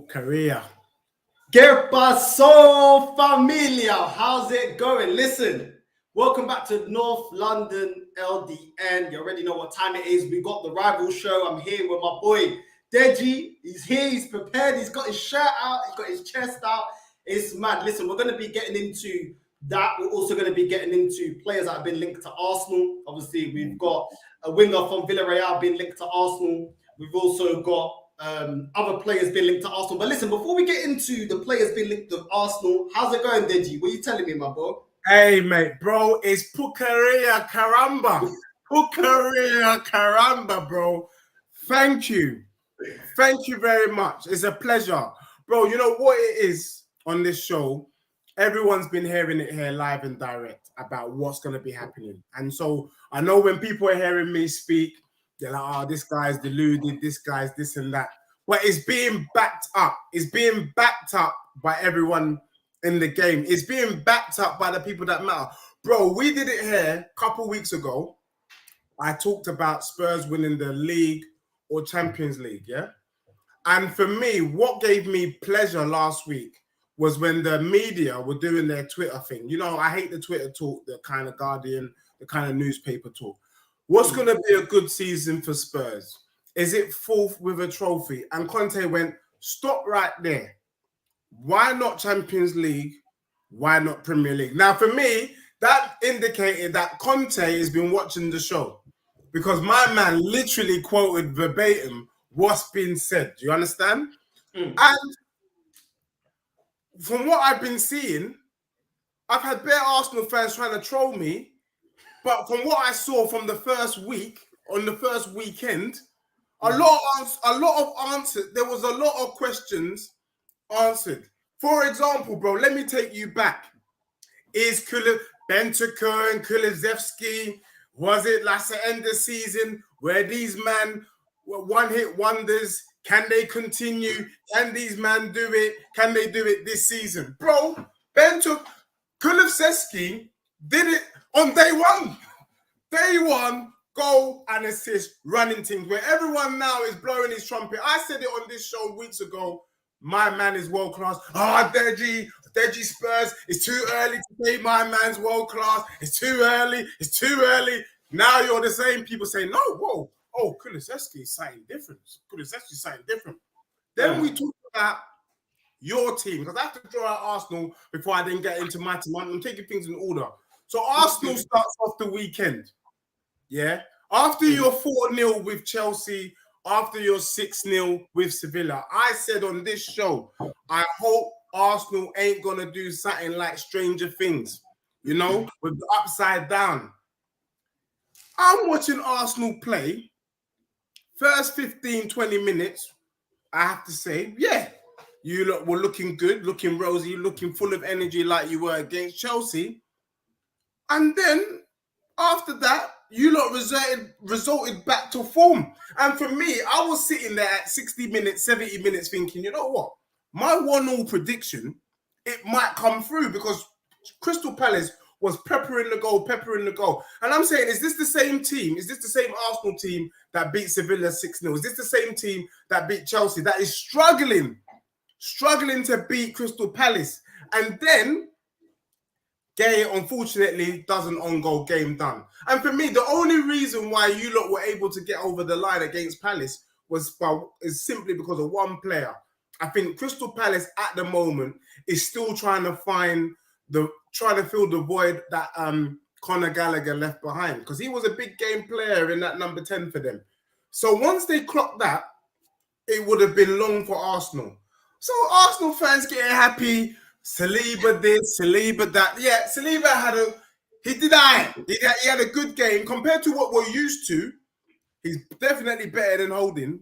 Career. ¿Qué pasó, familia? How's it going? Listen, welcome back to North London LDN. You already know what time it is. We got the rival show. I'm here with my boy Deji. He's here. He's prepared. He's got his shirt out. He's got his chest out. It's mad. Listen, we're going to be getting into that. We're also going to be getting into players that have been linked to Arsenal. Obviously, we've got a winger from Villarreal being linked to Arsenal. We've also got other players being linked to Arsenal. But listen, before we get into the players being linked to Arsenal, how's it going, Deji? What are you telling me, my bro? Hey, mate, bro, it's Pucaria Caramba. Pucaria Caramba, bro. Thank you. Thank you very much. It's a pleasure. Bro, you know what it is on this show? Everyone's been hearing it here live and direct about what's going to be happening. And so I know when people are hearing me speak, they're like, oh, this guy's deluded, this guy's this and that. But it's being backed up. It's being backed up by everyone in the game. It's being backed up by the people that matter. Bro, we did it here a couple weeks ago. I talked about Spurs winning the league or Champions League, yeah? And for me, what gave me pleasure last week was when the media were doing their Twitter thing. You know, I hate the Twitter talk, the kind of Guardian, the kind of newspaper talk. What's going to be a good season for Spurs? Is it fourth with a trophy? And Conte went, stop right there. Why not Champions League? Why not Premier League? Now, for me, that indicated that Conte has been watching the show because my man literally quoted verbatim what's been said. Do you understand? And from what I've been seeing, I've had bare Arsenal fans trying to troll me. But from what I saw from the first week, on the first weekend, a lot of answers. There was a lot of questions answered. For example, bro, let me take you back. Is Bentancur and Kulusevski, was it last end of the season where these men were one-hit wonders? Can they continue? Can these men do it? Can they do it this season? Bro, Kulusevski did it on day one. Day one, goal and assist, running things, where everyone now is blowing his trumpet. I said it on this show weeks ago. My man is world class. Deji Spurs. It's too early to say my man's world class. It's too early. It's too early. Now you're the same people saying, no, whoa. Oh, Kulusevski is something different. Kulusevski is something different. Then we talk about your team, because I have to draw out Arsenal before I then get into my team. I'm taking things in order. So Arsenal starts off the weekend. Yeah. After your 4-0 with Chelsea, after your 6-0 with Sevilla, I said on this show, I hope Arsenal ain't going to do something like Stranger Things, you know, with the upside down. I'm watching Arsenal play. First 15, 20 minutes, I have to say, yeah, you lot were looking good, looking rosy, looking full of energy like you were against Chelsea. And then after that, you lot resorted back to form. And for me, I was sitting there at 60 minutes, 70 minutes thinking, you know what? My 1-0 prediction, it might come through because Crystal Palace was peppering the goal. And I'm saying, is this the same team? Is this the same Arsenal team that beat Sevilla 6-0? Is this the same team that beat Chelsea that is struggling to beat Crystal Palace? And then Gay, unfortunately, does an on-goal game done. And for me, the only reason why you lot were able to get over the line against Palace is simply because of one player. I think Crystal Palace at the moment is still trying to fill the void that Conor Gallagher left behind, because he was a big game player in that number 10 for them. So once they clocked that, it would have been long for Arsenal. So Arsenal fans getting happy. Saliba this, Saliba that. Yeah, Saliba he had a good game compared to what we're used to. He's definitely better than Holding.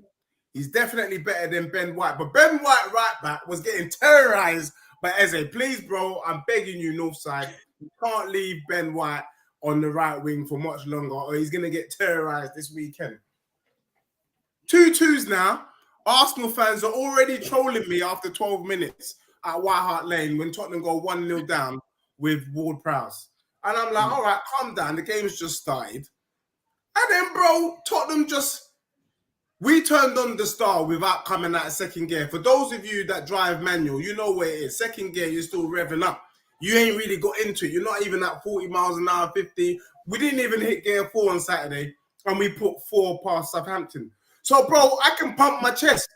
He's definitely better than Ben White. But Ben White right back was getting terrorized by Eze. Please, bro, I'm begging you, Northside. You can't leave Ben White on the right wing for much longer or he's going to get terrorized this weekend. 2-2s now. Arsenal fans are already trolling me after 12 minutes at White Hart Lane when Tottenham go 1-0 down with Ward-Prowse. And I'm like, all right, calm down. The game's just started. And then, bro, Tottenham just We turned on the star without coming out of second gear. For those of you that drive manual, you know where it is. Second gear, you're still revving up. You ain't really got into it. You're not even at 40 miles an hour, 50. We didn't even hit gear 4 on Saturday, and we put 4 past Southampton. So, bro, I can pump my chest.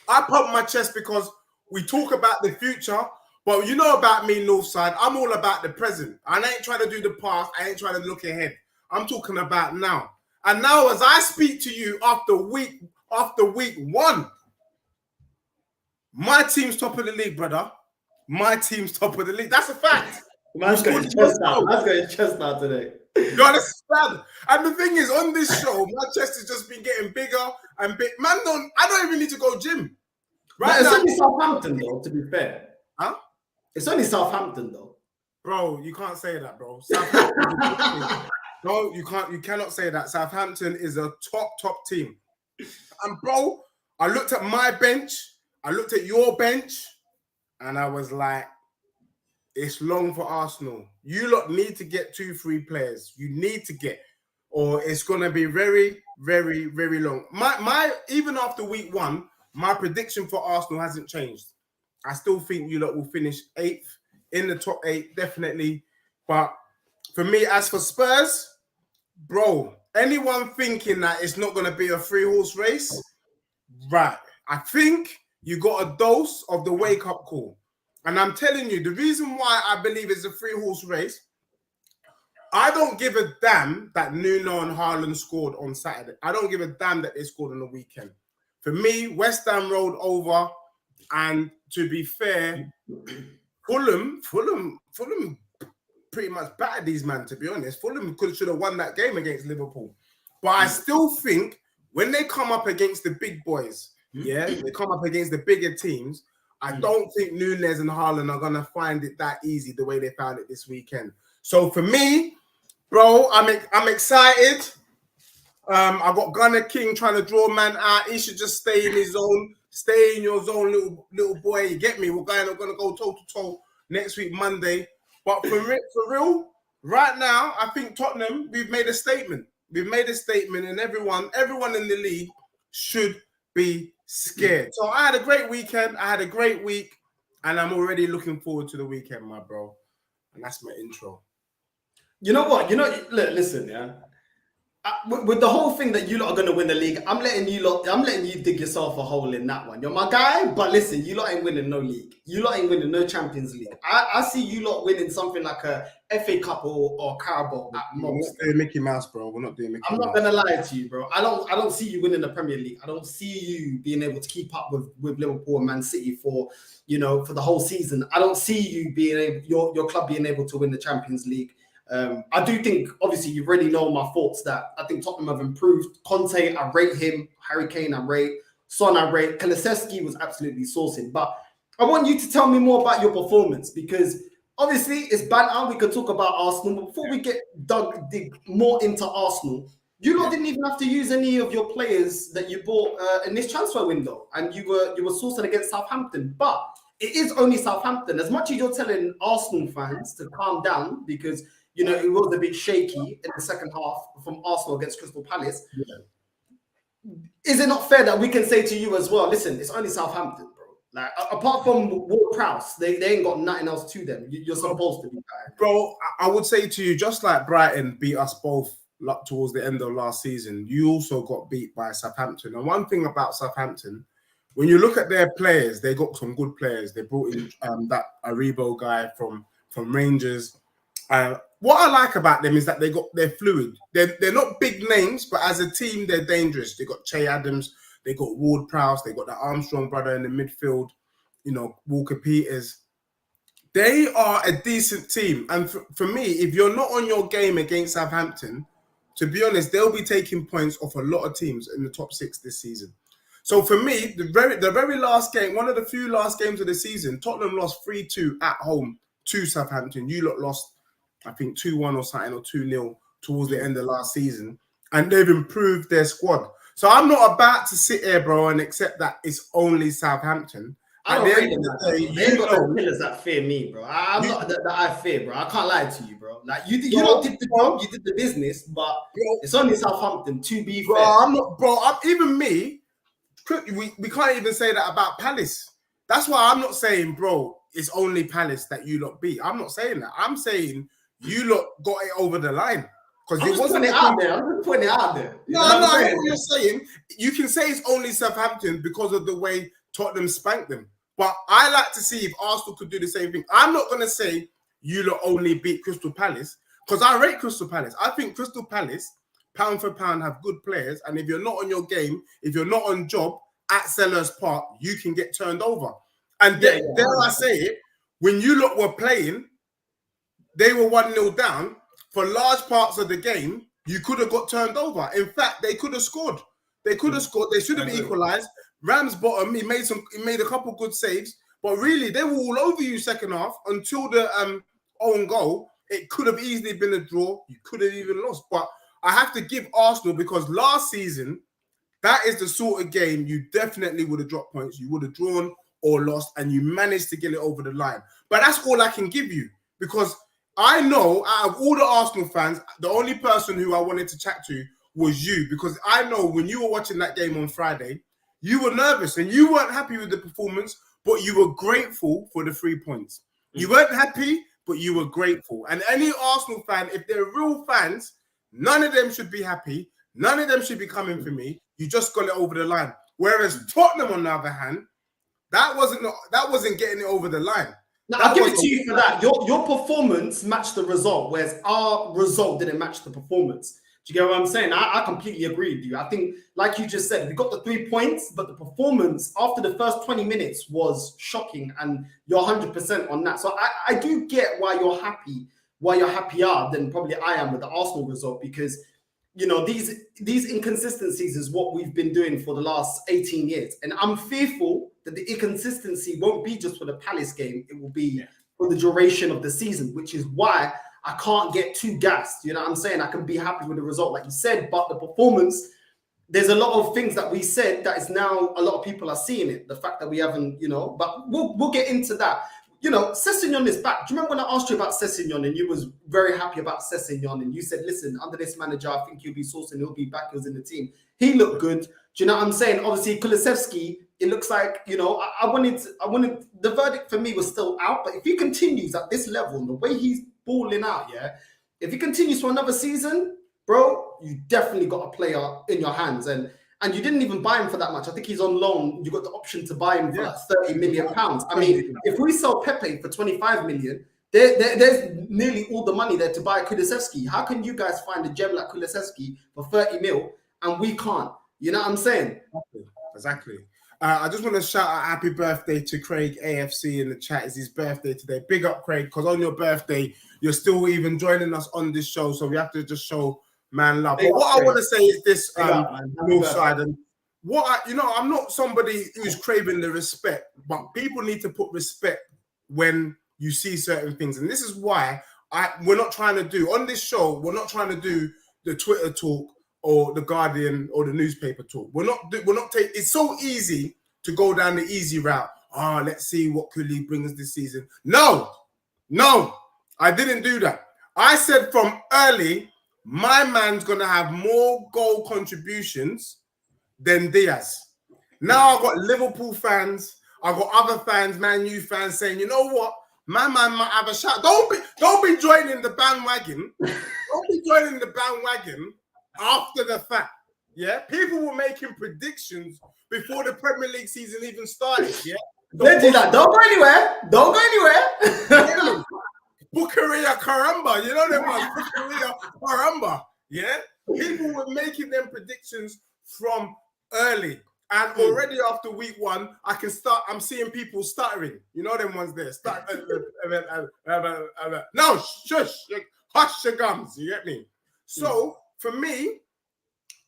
I pump my chest because we talk about the future, but you know about me, Northside. I'm all about the present. I ain't trying to do the past. I ain't trying to look ahead. I'm talking about now. And now, as I speak to you after week 1, my team's top of the league, brother. My team's top of the league. That's a fact. Man's got his chest out. Man's got his chest out today. You understand? And the thing is, on this show, my chest has just been getting bigger and big. Man, I don't even need to go gym. Right? It's only Southampton, though, to be fair. Huh? It's only Southampton, though. Bro, you can't say that, bro. Southampton. No, you can't. You cannot say that. Southampton is a top team. And bro, I looked at my bench, I looked at your bench, and I was like, it's long for Arsenal. You lot need to get 2-3 players. You need to get, or it's gonna be very, very, very long. My even after week 1, my prediction for Arsenal hasn't changed. I still think you lot will finish 8th in the top 8, definitely. But for me, as for Spurs, bro, anyone thinking that it's not going to be a 3-horse race, right? I think you got a dose of the wake-up call. And I'm telling you, the reason why I believe it's a 3-horse race, I don't give a damn that Nuno and Haaland scored on Saturday. I don't give a damn that they scored on the weekend. For me, West Ham rolled over. And to be fair, Fulham pretty much battered these men, to be honest. Fulham should have won that game against Liverpool. But I still think when they come up against the big boys, they come up against the bigger teams, I don't think Núñez and Haaland are going to find it that easy the way they found it this weekend. So for me, bro, I'm excited. I got Gunner King trying to draw man out. He should just stay in his zone. Stay in your zone, little boy. You get me? We're going to go toe-to-toe next week, Monday. But for real, right now, I think Tottenham, we've made a statement. We've made a statement, and everyone in the league should be scared. So I had a great weekend. I had a great week, and I'm already looking forward to the weekend, my bro. And that's my intro. You know what? Listen, yeah. With the whole thing that you lot are going to win the league, I'm letting you dig yourself a hole in that one. You're my guy, but listen, you lot ain't winning no league. You lot ain't winning no Champions League. I see you lot winning something like a FA Cup or Carabao at most. We're not doing Mickey Mouse, bro. We're not doing Mickey Mouse. I'm not going to lie to you, bro. I don't see you winning the Premier League. I don't see you being able to keep up with Liverpool and Man City for the whole season. I don't see you your club being able to win the Champions League. I do think, obviously, you already know my thoughts that I think Tottenham have improved. Conte, I rate him. Harry Kane, I rate. Son, I rate. Kulusevski was absolutely sourcing. But I want you to tell me more about your performance because, obviously, it's banter. We could talk about Arsenal. But before we dig more into Arsenal, you lot didn't even have to use any of your players that you bought in this transfer window. And you were sourcing against Southampton. But it is only Southampton. As much as you're telling Arsenal fans to calm down because it was a bit shaky in the second half from Arsenal against Crystal Palace. Yeah. Is it not fair that we can say to you as well, listen, it's only Southampton, bro. Like, apart from Ward-Prowse, they ain't got nothing else to them. You're supposed to be better. Bro, I would say to you, just like Brighton beat us both towards the end of last season, you also got beat by Southampton. And one thing about Southampton, when you look at their players, they got some good players. They brought in that Aribo guy from Rangers. What I like about them is that they're fluid. They're not big names, but as a team, they're dangerous. They got Che Adams, they got Ward-Prowse, they got the Armstrong brother in the midfield, Walker Peters. They are a decent team. And for me, if you're not on your game against Southampton, to be honest, they'll be taking points off a lot of teams in the top 6 this season. So for me, the very last game, one of the few last games of the season, Tottenham lost 3-2 at home to Southampton. You lot lost, I think, 2-1 or something, or 2-0 towards the end of last season. And they've improved their squad. So I'm not about to sit here, bro, and accept that it's only Southampton. I don't rate them that. They ain't got no pillars that fear me, bro. I'm not that I fear, bro. I can't lie to you, bro. bro. Like you lot did the job, you did the business, but it's only Southampton. To be fair, I'm not, bro. Even me, we can't even say that about Palace. That's why I'm not saying, bro, it's only Palace that you lot beat. I'm not saying that. I'm saying you lot got it over the line because I'm just putting it out there. I'm just putting it out there. No, I hear what you're saying. You can say it's only Southampton because of the way Tottenham spanked them. But I like to see if Arsenal could do the same thing. I'm not going to say you lot only beat Crystal Palace because I rate Crystal Palace. I think Crystal Palace, pound for pound, have good players. And if you're not on your game, if you're not on job at Sellers Park, you can get turned over. And dare I say it, when you lot were playing, they were 1-0 down. For large parts of the game, you could have got turned over. In fact, they could have scored. They could have scored. They should have equalised. Ramsbottom, he made a couple good saves, but really they were all over you second half until the own goal. It could have easily been a draw. You could have even lost. But I have to give Arsenal because last season, that is the sort of game you definitely would have dropped points. You would have drawn or lost, and you managed to get it over the line. But that's all I can give you because I know out of all the Arsenal fans, the only person who I wanted to chat to was you because I know when you were watching that game on Friday, you were nervous and you weren't happy with the performance, but you were grateful for the 3 points. You weren't happy, but you were grateful. And any Arsenal fan, if they're real fans, none of them should be happy. None of them should be coming for me. You just got it over the line. Whereas Tottenham, on the other hand, that wasn't getting it over the line. Now, I'll give it to you for that. Your performance matched the result, whereas our result didn't match the performance. Do you get what I'm saying? I completely agree with you. I think, like you just said, we got the 3 points, but the performance after the first 20 minutes was shocking, and you're 100% on that. So I do get why you're happier than probably I am with the Arsenal result, because you know these inconsistencies is what we've been doing for the last 18 years, and I'm fearful that the inconsistency won't be just for the Palace game; it will be for the duration of the season, which is why I can't get too gassed. You know what I'm saying? I can be happy with the result, like you said, but the performance, there's a lot of things that we said that is now a lot of people are seeing it. The fact that we haven't, but we'll get into that. Sessegnon is back. Do you remember when I asked you about Sessegnon and you was very happy about Sessegnon and you said, listen, under this manager, I think he'll be sourcing, he'll be back, he was in the team. He looked good. Do you know what I'm saying? Obviously, Kulusevski, it looks like, I wanted the verdict for me was still out, but if he continues at this level, the way he's balling out, if he continues for another season, bro, you definitely got a player in your hands. And you didn't even buy him for that much. I think he's on loan. You got the option to buy him for like £30 million. I mean, if we sell Pepe for 25 million, there's nearly all the money there to buy Kulusevski. How can you guys find a gem like Kulusevski for 30 mil and we can't? You know what I'm saying? Exactly. I just want to shout out happy birthday to Craig AFC in the chat. It's his birthday today. Big up, Craig, because on your birthday, you're still even joining us on this show. So we have to just show man love. But what I want to say is this, North Side, and I'm not somebody who's craving the respect, but people need to put respect when you see certain things. And this is why we're not trying to do, on this show, we're not trying to do the Twitter talk or the Guardian or the newspaper talk. It's so easy to go down the easy route. Let's see what Kuli brings this season. No, I didn't do that. I said from early, my man's going to have more goal contributions than Diaz. Now I've got Liverpool fans, I've got other fans, Man U fans saying, you know what? My man might have a shot. Don't be joining the bandwagon. Don't be joining the bandwagon after the fact. Yeah? People were making predictions before the Premier League season even started. Yeah? Don't do that. Don't go anywhere. Bukaria Karamba, you know them ones, Bukaria Karamba, yeah? People were making them predictions from early. And already after week 1, I'm seeing people stuttering. You know them ones there. No, shush, hush your gums, you get me? So, for me,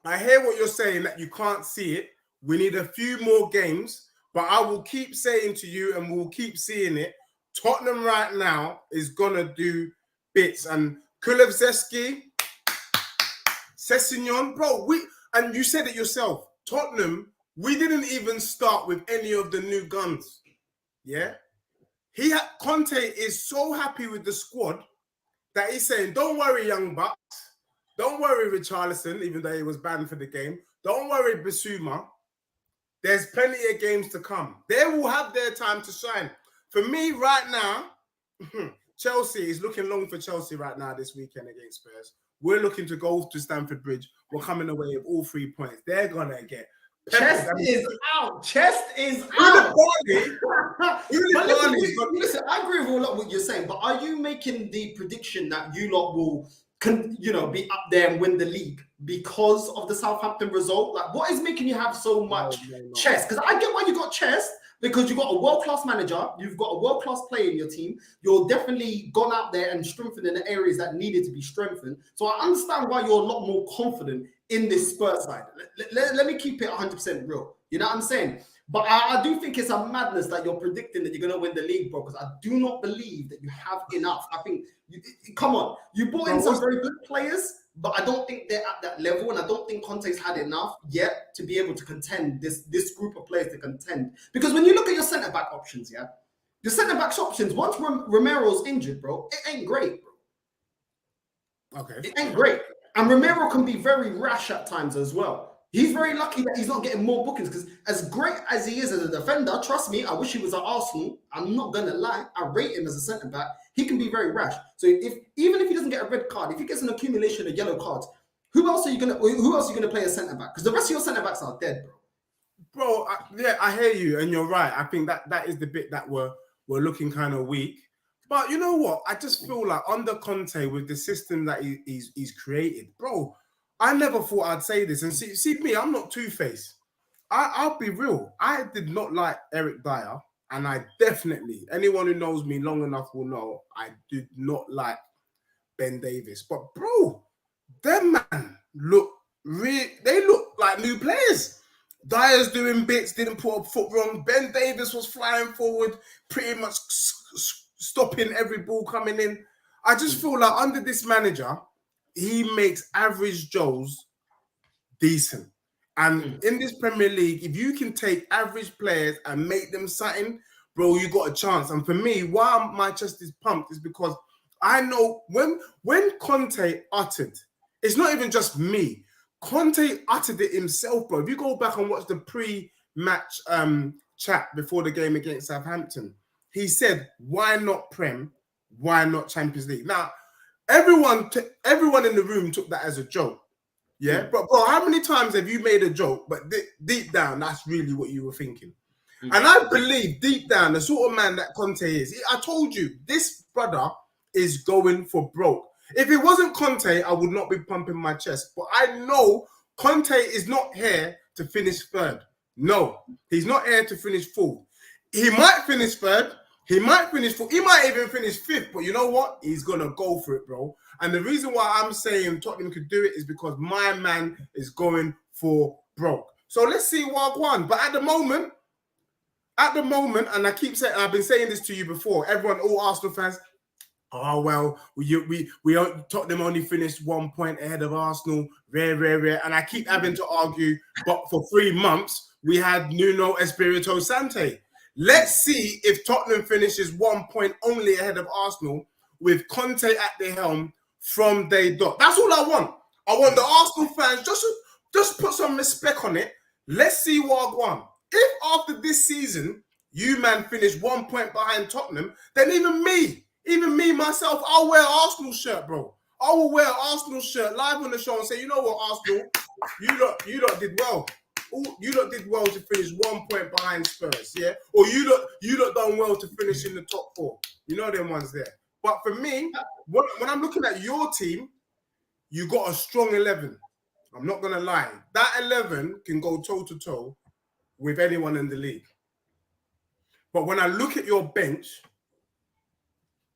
I hear what you're saying, that you can't see it. We need a few more games, but I will keep saying to you, and we'll keep seeing it, Tottenham right now is going to do bits. And Kulusevski, Sessegnon, bro, and you said it yourself, Tottenham, we didn't even start with any of the new guns. Yeah? Conte is so happy with the squad, that he's saying, don't worry, young bucks. Don't worry, Richarlison, even though he was banned for the game. Don't worry, Bissouma. There's plenty of games to come. They will have their time to shine. For me, right now, Chelsea is looking long for Chelsea right now this weekend against Spurs. We're looking to go to Stamford Bridge. We're coming away with all 3 points. They're going to get... Chest is out. Chest is out. Listen, I agree with a lot of what you're saying, but are you making the prediction that you lot will, be up there and win the league because of the Southampton result? Like, what is making you have so much chest? Because I get why you got chest, because you've got a world-class manager, you've got a world-class player in your team, you're definitely gone out there and strengthened in the areas that needed to be strengthened. So I understand why you're a lot more confident in this Spurs side. Let me keep it 100% real. You know what I'm saying? But I do think it's a madness that you're predicting that you're going to win the league, bro, because I do not believe that you have enough. I think, come on, you brought in some very good players, but I don't think they're at that level, and I don't think Conte's had enough yet to be able to contend, this group of players to contend. Because when you look at your centre-back options, yeah, the centre-back options, once Romero's injured, bro, it ain't great, bro. Okay. It ain't great. And Romero can be very rash at times as well. He's very lucky that he's not getting more bookings, because as great as he is as a defender, trust me, I wish he was at Arsenal. I'm not going to lie. I rate him as a centre-back. He can be very rash. So even if he doesn't get a red card, if he gets an accumulation of yellow cards, who else are you going to play as centre-back? Because the rest of your centre-backs are dead, bro. Bro, I hear you, and you're right. I think that is the bit that we're looking kind of weak. But you know what? I just feel like under Conte, with the system that he's created, bro, I never thought I'd say this. And see me, I'm not two-faced. I'll be real. I did not like Eric Dyer, and I definitely, anyone who knows me long enough will know, I did not like Ben Davies. But bro, them man they look like new players. Dyer's doing bits, didn't put a foot wrong. Ben Davies was flying forward, pretty much stopping every ball coming in. I just feel like under this manager, he makes average Joes decent. And in this Premier League, if you can take average players and make them something, bro, you got a chance. And for me, why my chest is pumped is because I know when Conte uttered, it's not even just me. Conte uttered it himself, bro. If you go back and watch the pre-match chat before the game against Southampton, he said, why not Prem? Why not Champions League? Now, everyone in the room took that as a joke. Yeah? But bro, how many times have you made a joke, but deep down, that's really what you were thinking? And I believe deep down, the sort of man that Conte is, I told you, this brother is going for broke. If it wasn't Conte, I would not be pumping my chest. But I know Conte is not here to finish third. No, he's not here to finish fourth. He might finish third. He might finish fourth. He might even finish fifth. But you know what? He's going to go for it, bro. And the reason why I'm saying Tottenham could do it is because my man is going for broke. So let's see what won. But at the moment, and I keep saying, I've been saying this to you before, everyone, all Arsenal fans, oh, well, we Tottenham only finished 1 point ahead of Arsenal. Rare. And I keep having to argue, but for 3 months, we had Nuno Espirito Santo. Let's see if Tottenham finishes 1 point only ahead of Arsenal with Conte at the helm from day dot. That's all I want. I want the Arsenal fans just put some respect on it. Let's see what I won. If after this season, you man finish 1 point behind Tottenham, then even me, myself, I'll wear an Arsenal shirt, bro. I will wear an Arsenal shirt live on the show and say, you know what, Arsenal, you lot did well. You lot did well to finish 1 point behind Spurs, yeah? Or you lot done well to finish in the top 4. You know them ones there. But for me, when I'm looking at your team, you got a strong 11. I'm not going to lie. That 11 can go toe-to-toe with anyone in the league. But when I look at your bench,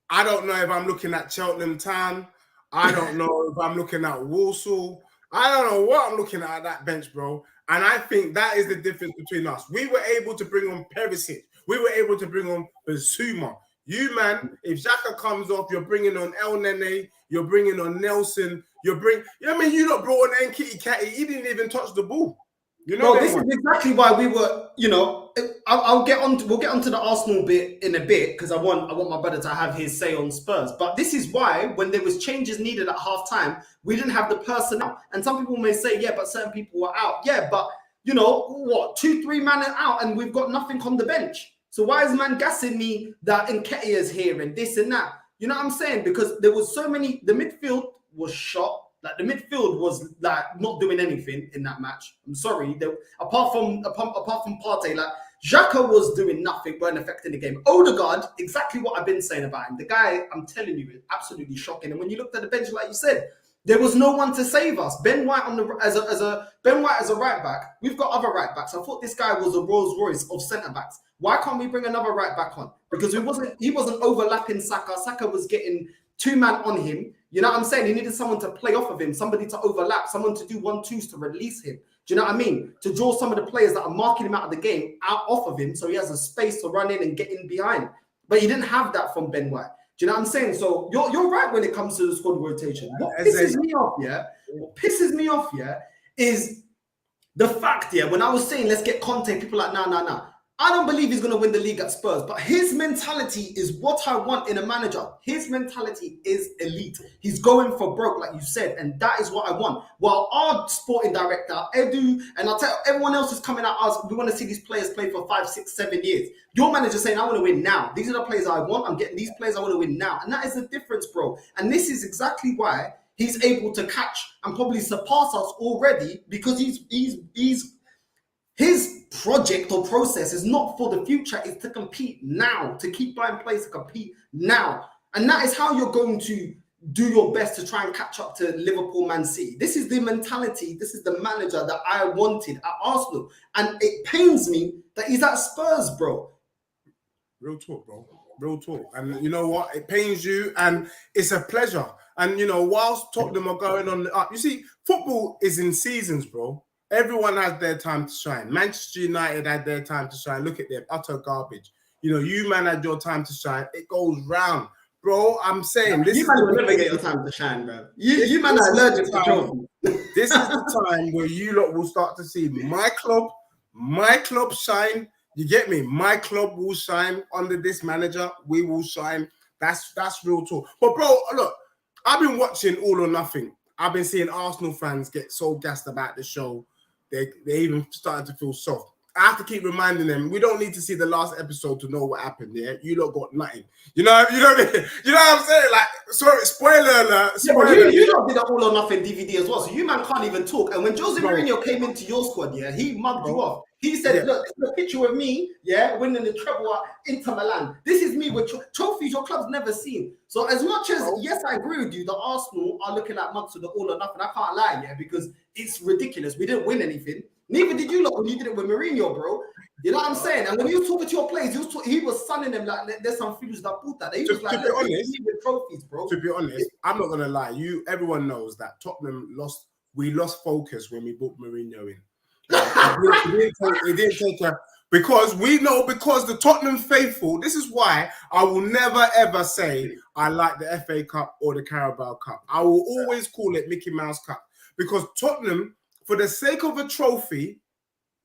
I don't know if I'm looking at Cheltenham Town. I don't know if I'm looking at Walsall. I don't know what I'm looking at that bench, bro. And I think that is the difference between us. We were able to bring on Perisic. We were able to bring on Bissouma. You, man, if Xhaka comes off, you're bringing on El Nene. You're bringing on Nelson. You know what I mean? You lot brought on Nketiah. He didn't even touch the ball. You know Bro, them this is ones. exactly why we were, we'll get onto the Arsenal bit in a bit because I want my brother to have his say on Spurs. But this is why when there was changes needed at half time, we didn't have the personnel. And some people may say, yeah, but certain people were out. Yeah, but what, 2-3 man out and we've got nothing on the bench. So why is man gassing me that Nketiah's here and this and that? You know what I'm saying? Because there was so many, the midfield was shot. Like the midfield was like not doing anything in that match. I'm sorry. Apart from Partey, like Xhaka was doing nothing, weren't affecting the game. Odegaard, exactly what I've been saying about him. The guy, I'm telling you, is absolutely shocking. And when you looked at the bench, like you said, there was no one to save us. Ben White as a right back. We've got other right backs. I thought this guy was a Rolls Royce of centre backs. Why can't we bring another right back on? Because he wasn't overlapping Saka. Saka was getting 2 man on him. You know what I'm saying? He needed someone to play off of him, somebody to overlap, someone to do 1-2s to release him. Do you know what I mean? To draw some of the players that are marking him out of the game out off of him so he has a space to run in and get in behind. But he didn't have that from Ben White. Do you know what I'm saying? So you're right when it comes to the squad rotation. What pisses me off, is the fact, when I was saying let's get Conte, people are like, nah. I don't believe he's going to win the league at Spurs, but his mentality is what I want in a manager. His mentality is elite. He's going for broke, like you said, and that is what I want. While our sporting director, Edu, and I'll tell you, everyone else is coming at us, we want to see these players play for 5, 6, 7 years. Your manager saying, I want to win now. These are the players I want. I'm getting these players I want to win now. And that is the difference, bro. And this is exactly why he's able to catch and probably surpass us already, because his project or process is not for the future, it's to compete now, to keep buying players to compete now. And that is how you're going to do your best to try and catch up to Liverpool, Man City. This is the mentality, this is the manager that I wanted at Arsenal. And it pains me that he's at Spurs, bro. Real talk, bro. Real talk. And you know what? It pains you and it's a pleasure. And, whilst Tottenham are going on the up, you see, football is in seasons, bro. Everyone has their time to shine. Manchester United had their time to shine. Look at them, utter garbage. You man had your time to shine. It goes round. Bro, I'm saying this you man will never get your time to shine, bro. You man are allergic to trophies. This is the time where you lot will start to see my club shine. You get me? My club will shine under this manager. We will shine. That's real talk. But bro, look, I've been watching All or Nothing. I've been seeing Arsenal fans get so gassed about the show. They even started to feel soft. I have to keep reminding them, we don't need to see the last episode to know what happened there. You lot got nothing. You know what I'm saying? Like, sorry, spoiler alert. You lot did an All or Nothing DVD as well, so you man can't even talk. And when Jose Mourinho came into your squad, he mugged you off. He said, look, it's a picture of me, winning the treble at Inter Milan. This is me with trophies your club's never seen. So as much as, yes, I agree with you, the Arsenal are looking like mugs to the All or Nothing. I can't lie, because it's ridiculous. We didn't win anything. Neither did you lot when you did it with Mourinho, bro. You know what I'm saying? And when you was talking to your players, he was sunning them like there's some filhos da puta. He was like, with trophies, bro. To be honest, I'm not gonna lie. Everyone knows that Tottenham lost. We lost focus when we brought Mourinho in. It didn't take a because the Tottenham faithful. This is why I will never ever say I like the FA Cup or the Carabao Cup. I will always call it Mickey Mouse Cup because Tottenham, for the sake of a trophy,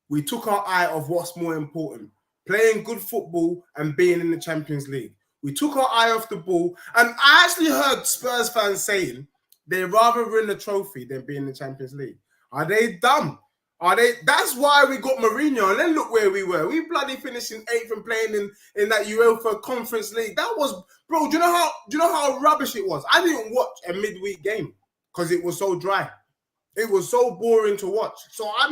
we took our eye off what's more important: playing good football and being in the Champions League. We took our eye off the ball, and I actually heard Spurs fans saying they'd rather win the trophy than be in the Champions League. Are they dumb? Are they? That's why we got Mourinho, and then look where we were. We bloody finished in 8th and playing in that UEFA Conference League. That was, bro. Do you know how rubbish it was? I didn't watch a midweek game because it was so dry. It was so boring to watch. So I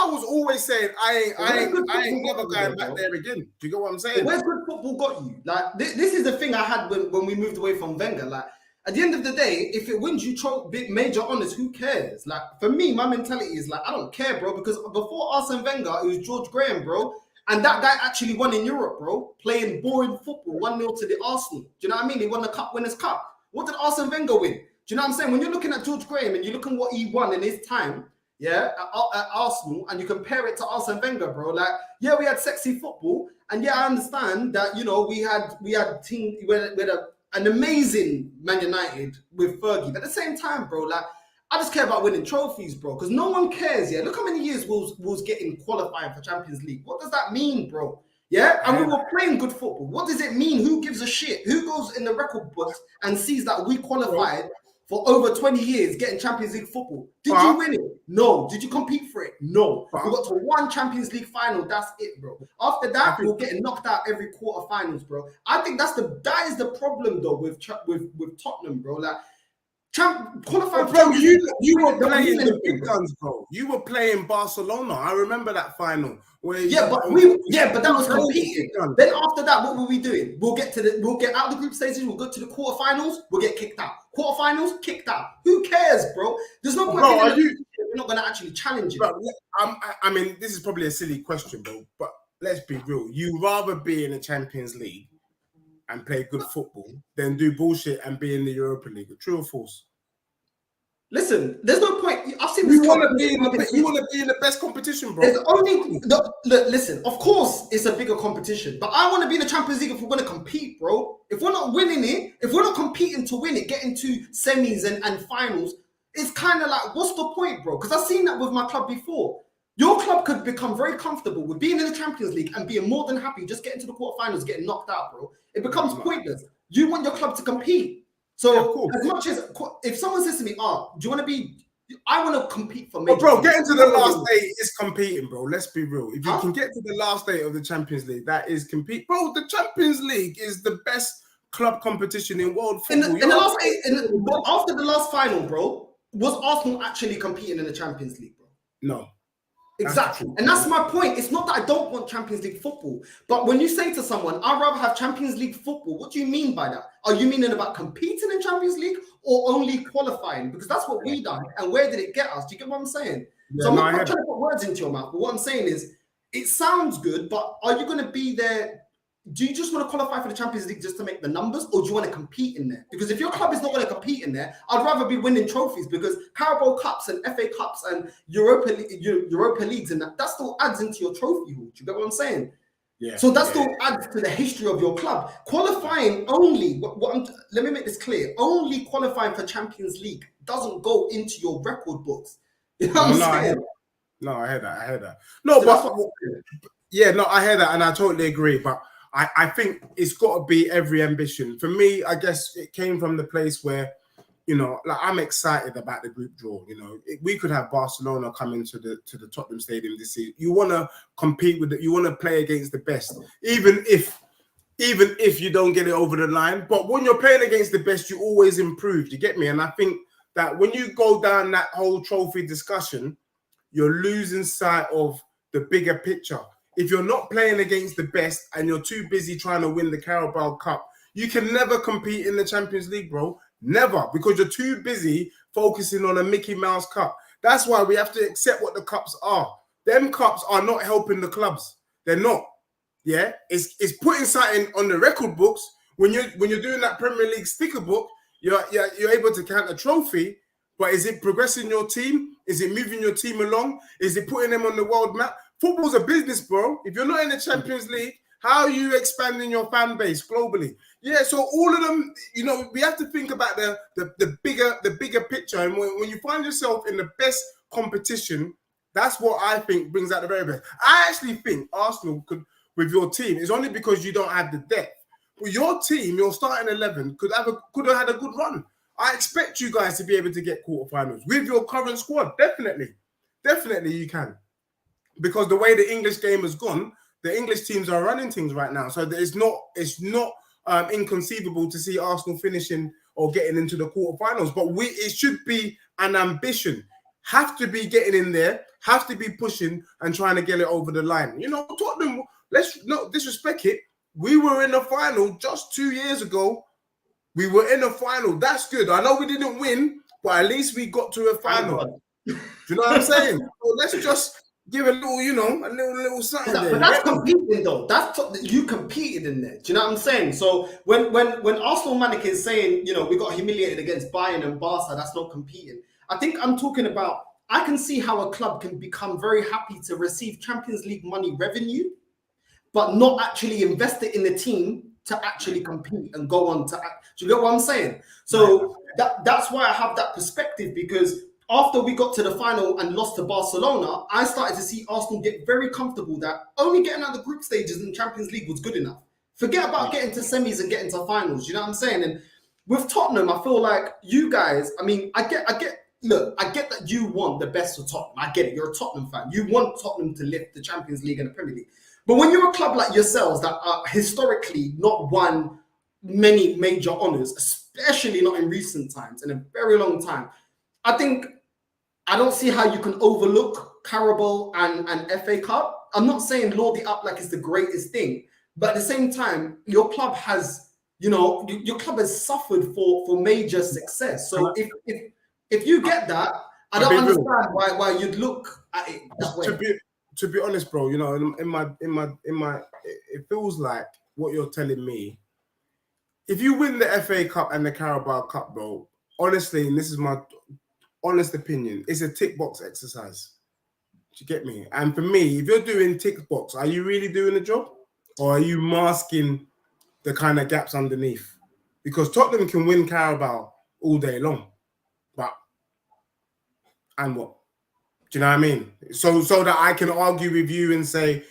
was always saying I ain't never going back there again. Do you get what I'm saying? Where's good football got you? Like this is the thing I had when we moved away from Wenger. Like at the end of the day, if it wins you big major honors, who cares? Like for me, my mentality is like I don't care, bro. Because before Arsene Wenger, it was George Graham, bro. And that guy actually won in Europe, bro, playing boring football, 1-0 to the Arsenal. Do you know what I mean? He won the Cup Winners' Cup. What did Arsene Wenger win? Do you know what I'm saying? When you're looking at George Graham and you're looking what he won in his time, at Arsenal, and you compare it to Arsene Wenger, bro, like, yeah, we had sexy football, and yeah, I understand that, we had an amazing Man United with Fergie, but at the same time, bro, like, I just care about winning trophies, bro. Because no one cares. Yeah, look how many years Wolves getting qualifying for Champions League. What does that mean, bro? Yeah, and we were playing good football. What does it mean? Who gives a shit? Who goes in the record books and sees that we qualified for over 20 years getting Champions League football? Did you win it? No. Did you compete for it? No. We got to one Champions League final. That's it, bro. After that, we're getting knocked out every quarterfinals, bro. I think that is the problem though with Tottenham, bro. Like. Qualifying, bro, you were playing the big guns, bro. You were playing Barcelona. I remember that final where but that was competing. Then after that, what were we doing? We'll get out of the group stages. We'll go to the quarterfinals. We'll get kicked out. Quarterfinals, kicked out. Who cares, bro? There's no point. We're not gonna actually challenge it. Bro, I mean, this is probably a silly question, bro. But let's be real. You rather be in the Champions League and play good football than do bullshit and be in the Europa League. True or false? Listen, there's no point. I've seen this. You want to be in the best competition, bro. Listen, of course it's a bigger competition, but I want to be in the Champions League if we're going to compete, bro. If we're not winning it, if we're not competing to win it, getting to semis and finals, it's kind of like, what's the point, bro? Because I've seen that with my club before. Your club could become very comfortable with being in the Champions League and being more than happy just getting to the quarterfinals, getting knocked out, bro. It becomes pointless. You want your club to compete. So as much as if someone says to me, "Oh, do you want to be?" I want to compete for. Bro, getting to the last day is competing, bro. Let's be real. If you can get to the last day of the Champions League, that is compete, bro. The Champions League is the best club competition in world football. After the last final, bro, was Arsenal actually competing in the Champions League, bro? No. Exactly. And that's my point. It's not that I don't want Champions League football. But when you say to someone, I'd rather have Champions League football, what do you mean by that? Are you meaning about competing in Champions League or only qualifying? Because that's what we done. And where did it get us? Do you get what I'm saying? Yeah, so I'm not trying to put words into your mouth. But what I'm saying is, it sounds good, but are you going to be there? Do you just want to qualify for the Champions League just to make the numbers, or do you want to compete in there? Because if your club is not going to compete in there, I'd rather be winning trophies, because Carabao Cups and FA Cups and Europa Leagues and that still adds into your trophy haul. Do you get what I'm saying? Yeah. So that still adds to the history of your club. Qualifying only, let me make this clear, only qualifying for Champions League doesn't go into your record books. You know what I'm saying? I hear that. No, so but I hear that, and I totally agree, but I think it's got to be every ambition. For me, I guess it came from the place where, like I'm excited about the group draw. We could have Barcelona come into the Tottenham Stadium this season. You want to compete with it. You want to play against the best, even if you don't get it over the line. But when you're playing against the best, you always improve. You get me? And I think that when you go down that whole trophy discussion, you're losing sight of the bigger picture. If you're not playing against the best and you're too busy trying to win the Carabao Cup, you can never compete in the Champions League, bro. Never, because you're too busy focusing on a Mickey Mouse Cup. That's why we have to accept what the cups are. Them cups are not helping the clubs. They're not. Yeah, it's putting something on the record books. When you're doing that Premier League sticker book, you're able to count a trophy. But is it progressing your team? Is it moving your team along? Is it putting them on the world map? Football's a business, bro. If you're not in the Champions League, how are you expanding your fan base globally? Yeah, so all of them, we have to think about the bigger picture. And when you find yourself in the best competition, that's what I think brings out the very best. I actually think Arsenal could, with your team, it's only because you don't have the depth. But your team, your starting 11, could have had a good run. I expect you guys to be able to get quarterfinals with your current squad. Definitely you can. Because the way the English game has gone, the English teams are running things right now. So it's not inconceivable to see Arsenal finishing or getting into the quarterfinals. But it should be an ambition. Have to be getting in there, have to be pushing and trying to get it over the line. Tottenham, let's not disrespect it. We were in the final just 2 years ago. We were in the final. That's good. I know we didn't win, but at least we got to a final. Do you know what I'm saying? So let's just give a little, a little something there. But that's competing, though. You competed in there. Do you know what I'm saying? So when Arsenal Manic is saying, we got humiliated against Bayern and Barca, that's not competing. I think I'm talking about, I can see how a club can become very happy to receive Champions League money revenue, but not actually invest it in the team to actually compete and go on to act. Do you get what I'm saying? So that's why I have that perspective, because after we got to the final and lost to Barcelona, I started to see Arsenal get very comfortable that only getting out of the group stages in the Champions League was good enough. Forget about getting to semis and getting to finals. You know what I'm saying? And with Tottenham, I feel like you guys, I mean, I get that you want the best for Tottenham. I get it. You're a Tottenham fan. You want Tottenham to lift the Champions League and the Premier League. But when you're a club like yourselves that are historically not won many major honours, especially not in recent times, in a very long time, I don't see how you can overlook Carabao and FA Cup. I'm not saying lord it up like it's the greatest thing, but at the same time, your club has, your club has suffered for major success. So if you get that, I don't understand why you'd look at it that way. To be honest, bro, in my, it feels like what you're telling me. If you win the FA Cup and the Carabao Cup, bro, honestly, and this is my honest opinion, it's a tick box exercise. Do you get me? And for me, if you're doing tick box, are you really doing the job, or are you masking the kind of gaps underneath? Because Tottenham can win Carabao all day long, and what? Do you know what I mean? So that I can argue with you and say,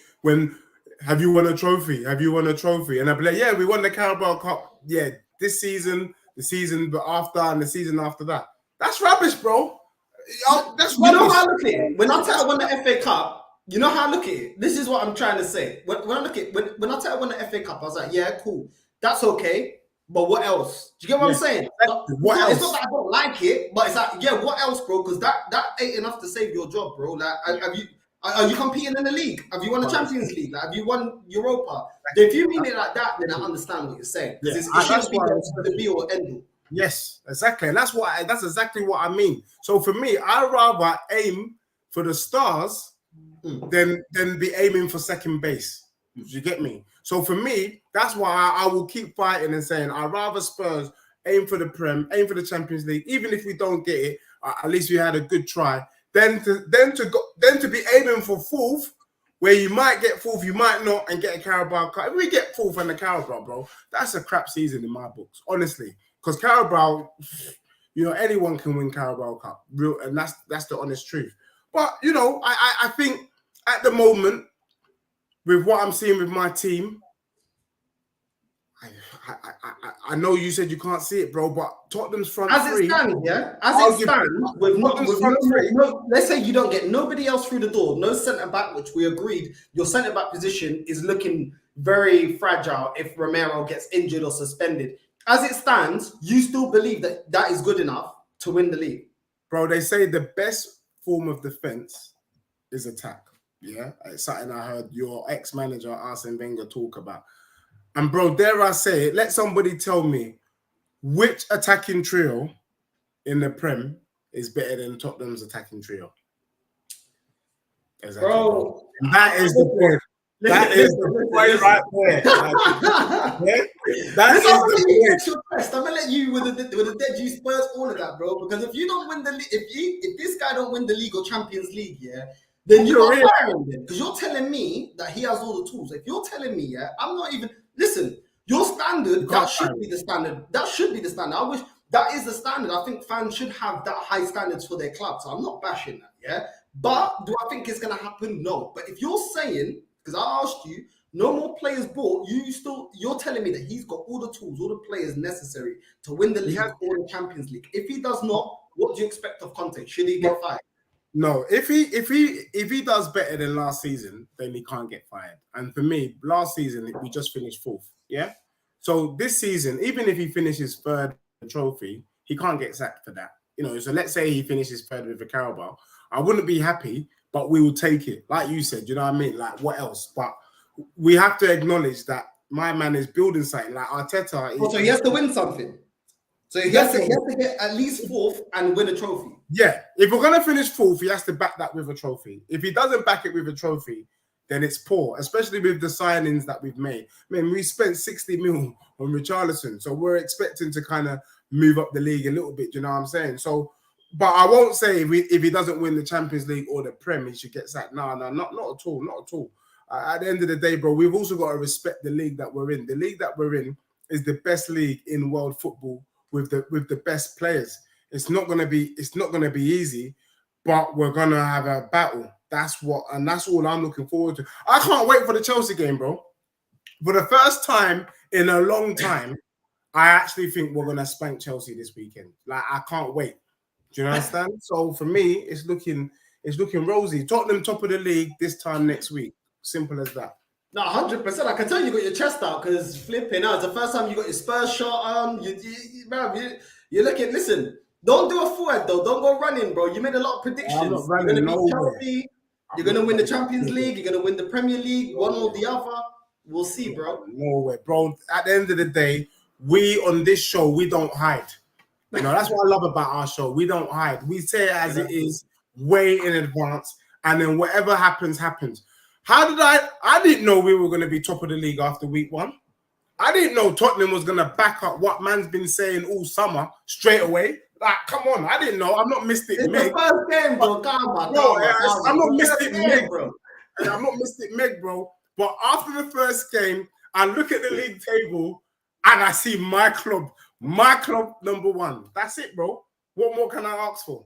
have you won a trophy? Have you won a trophy? And I'll be like, yeah, we won the Carabao Cup. Yeah, this season, the season after, and the season after that. That's rubbish, bro. That's rubbish. You know how I look at it? When I won the FA Cup, you know how I look at it? This is what I'm trying to say. When I won the FA Cup, I was like, yeah, cool. That's okay. But what else? Do you get what I'm saying? What else? It's not that I don't like it, but it's like, yeah, what else, bro? Because that ain't enough to save your job, bro. Like, are you competing in the league? Have you won the Champions League? Like, have you won Europa? If you mean it like that, then I understand what you're saying. Because it shouldn't be the be or end all. Yes, exactly. And that's exactly what I mean. So for me, I'd rather aim for the stars than be aiming for second base. Do you get me? So for me, that's why I will keep fighting and saying I'd rather Spurs aim for the Prem, aim for the Champions League, even if we don't get it. At least we had a good try. Then to be aiming for fourth, where you might get fourth, you might not, and get a Carabao Cup. If we get fourth and the Carabao, bro, that's a crap season in my books, honestly. Because Carabao, anyone can win Carabao Cup, and that's the honest truth. But I think at the moment, with what I'm seeing with my team, I know you said you can't see it, bro, but Tottenham's front three. As it stands, let's say you don't get nobody else through the door, no centre back, which we agreed your centre back position is looking very fragile if Romero gets injured or suspended. As it stands, you still believe that is good enough to win the league? Bro, they say the best form of defense is attack. Yeah, it's something I heard your ex-manager Arsene Wenger talk about. And bro, dare I say it, let somebody tell me which attacking trio in the Prem is better than Tottenham's attacking trio. Exactly, bro. That is the point. That is the point right there. That is the point. I'm gonna let you with the dead you Spurs all of that, bro. Because if you don't win the league, if this guy don't win the league or Champions League, yeah, then you're firing him. Because you're telling me that he has all the tools. If you're telling me, yeah, I'm not even. Listen, your standard, that should be the standard. That should be the standard. I wish that is the standard. I think fans should have that high standards for their club. So I'm not bashing that, yeah. But do I think it's gonna happen? No. But if you're saying, because I asked you, no more players bought, you're telling me that he's got all the tools, all the players necessary to win the league or the Champions League. If he does not, what do you expect of Conte? Should he get fired? No, if he does better than last season, then he can't get fired. And for me, last season we just finished fourth. Yeah. So this season, even if he finishes third trophy, he can't get sacked for that. So let's say he finishes third with the Carabao. I wouldn't be happy, but we will take it. Like you said, you know what I mean? Like what else? But we have to acknowledge that my man is building something. Like Arteta. So he has to win something. So he has to get at least fourth and win a trophy. Yeah, if we're going to finish fourth, he has to back that with a trophy. If he doesn't back it with a trophy, then it's poor, especially with the signings that we've made. We spent 60 mil on Richarlison, so we're expecting to kind of move up the league a little bit, you know what I'm saying? So, but I won't say if he doesn't win the Champions League or the Prem, he should get sacked. No, not at all. At the end of the day, bro, we've also got to respect the league that we're in. The league that we're in is the best league in world football with the best players. It's not gonna be easy, but we're gonna have a battle. That's all I'm looking forward to. I can't wait for the Chelsea game, bro. For the first time in a long time, I actually think we're gonna spank Chelsea this weekend. Like, I can't wait. Do you understand? So for me, it's looking rosy. Tottenham top of the league this time next week. Simple as that. No, 100%. I can tell you got your chest out because flipping out. It's the first time you got your Spurs shot on. You're looking. Listen, don't do a forward though. Don't go running, bro. You made a lot of predictions. I'm not running You're gonna beat nowhere. Chelsea. You're gonna win the Champions League. You're gonna win the Premier League. One or the other. We'll see, bro. Nowhere, bro. At the end of the day, we on this show, we don't hide. You know, that's what I love about our show. We don't hide. We say it as it is, way in advance, and then whatever happens, happens. I didn't know we were going to be top of the league after week 1. I didn't know Tottenham was going to back up what man's been saying all summer straight away. Like, come on. I didn't know. I'm not Mystic Meg. It's the first game, bro. I'm not Mystic Meg, bro. I'm not Mystic Meg, bro. But after the first game, I look at the league table and I see my club number 1. That's it, bro. What more can I ask for?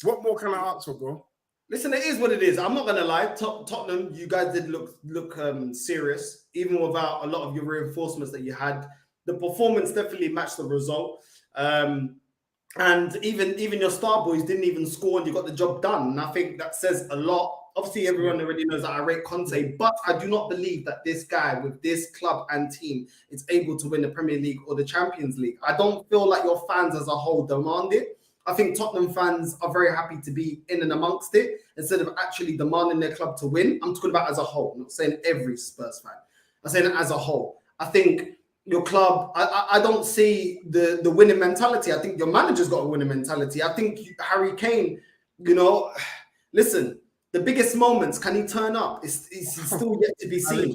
Bro? Listen, it is what it is. I'm not gonna lie. Tottenham, you guys did look serious, even without a lot of your reinforcements that you had. The performance definitely matched the result, and even your star boys didn't even score, and you got the job done. And I think that says a lot. Obviously, everyone already knows that I rate Conte, but I do not believe that this guy with this club and team is able to win the Premier League or the Champions League. I don't feel like your fans as a whole demand it. I think Tottenham fans are very happy to be in and amongst it instead of actually demanding their club to win. I'm talking about as a whole. I'm not saying every Spurs fan. I'm saying it as a whole. I think your club, I don't see the winning mentality. I think your manager's got a winning mentality. I think Harry Kane, listen, the biggest moments, can he turn up? It's still yet to be seen.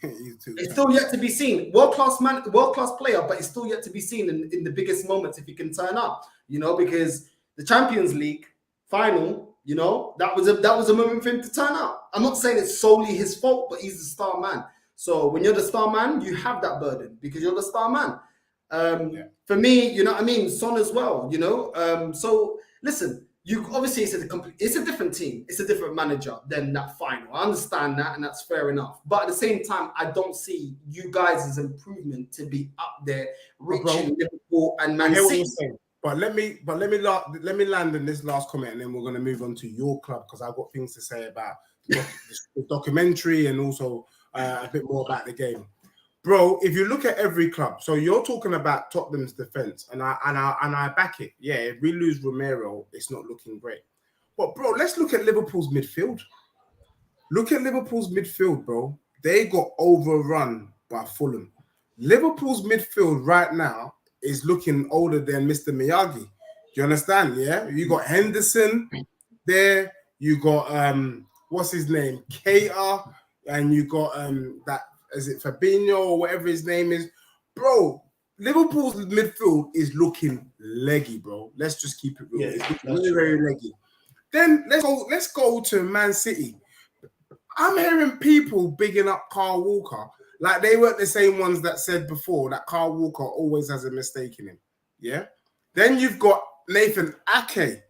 It's still yet to be seen. World-class player, but it's still yet to be seen in the biggest moments if he can turn up. Because the Champions League final, that was a moment for him to turn up. I'm not saying it's solely his fault, but he's the star man. So when you're the star man, you have that burden because you're the star man. For me, you know what I mean? Son as well, So listen, obviously it's a different team, it's a different manager than that final. I understand that, and that's fair enough. But at the same time, I don't see you guys' improvement to be up there reaching Liverpool and Man City. But let me land in this last comment, and then we're going to move on to your club because I've got things to say about the documentary and also a bit more about the game, bro. If you look at every club, so you're talking about Tottenham's defense, and I back it. Yeah, if we lose Romero, it's not looking great. But bro, let's look at Liverpool's midfield. Bro. They got overrun by Fulham. Liverpool's midfield right now is looking older than Mr. Miyagi. Do you understand? Yeah, you got Henderson there. You got what's his name, Keita, and you got that, is it Fabinho or whatever his name is, bro. Liverpool's midfield is looking leggy, bro. Let's just keep it real. It's looking very leggy. Then let's go to Man City. I'm hearing people bigging up Kyle Walker. Like they weren't the same ones that said before that Kyle Walker always has a mistake in him. Yeah. Then you've got Nathan Ake.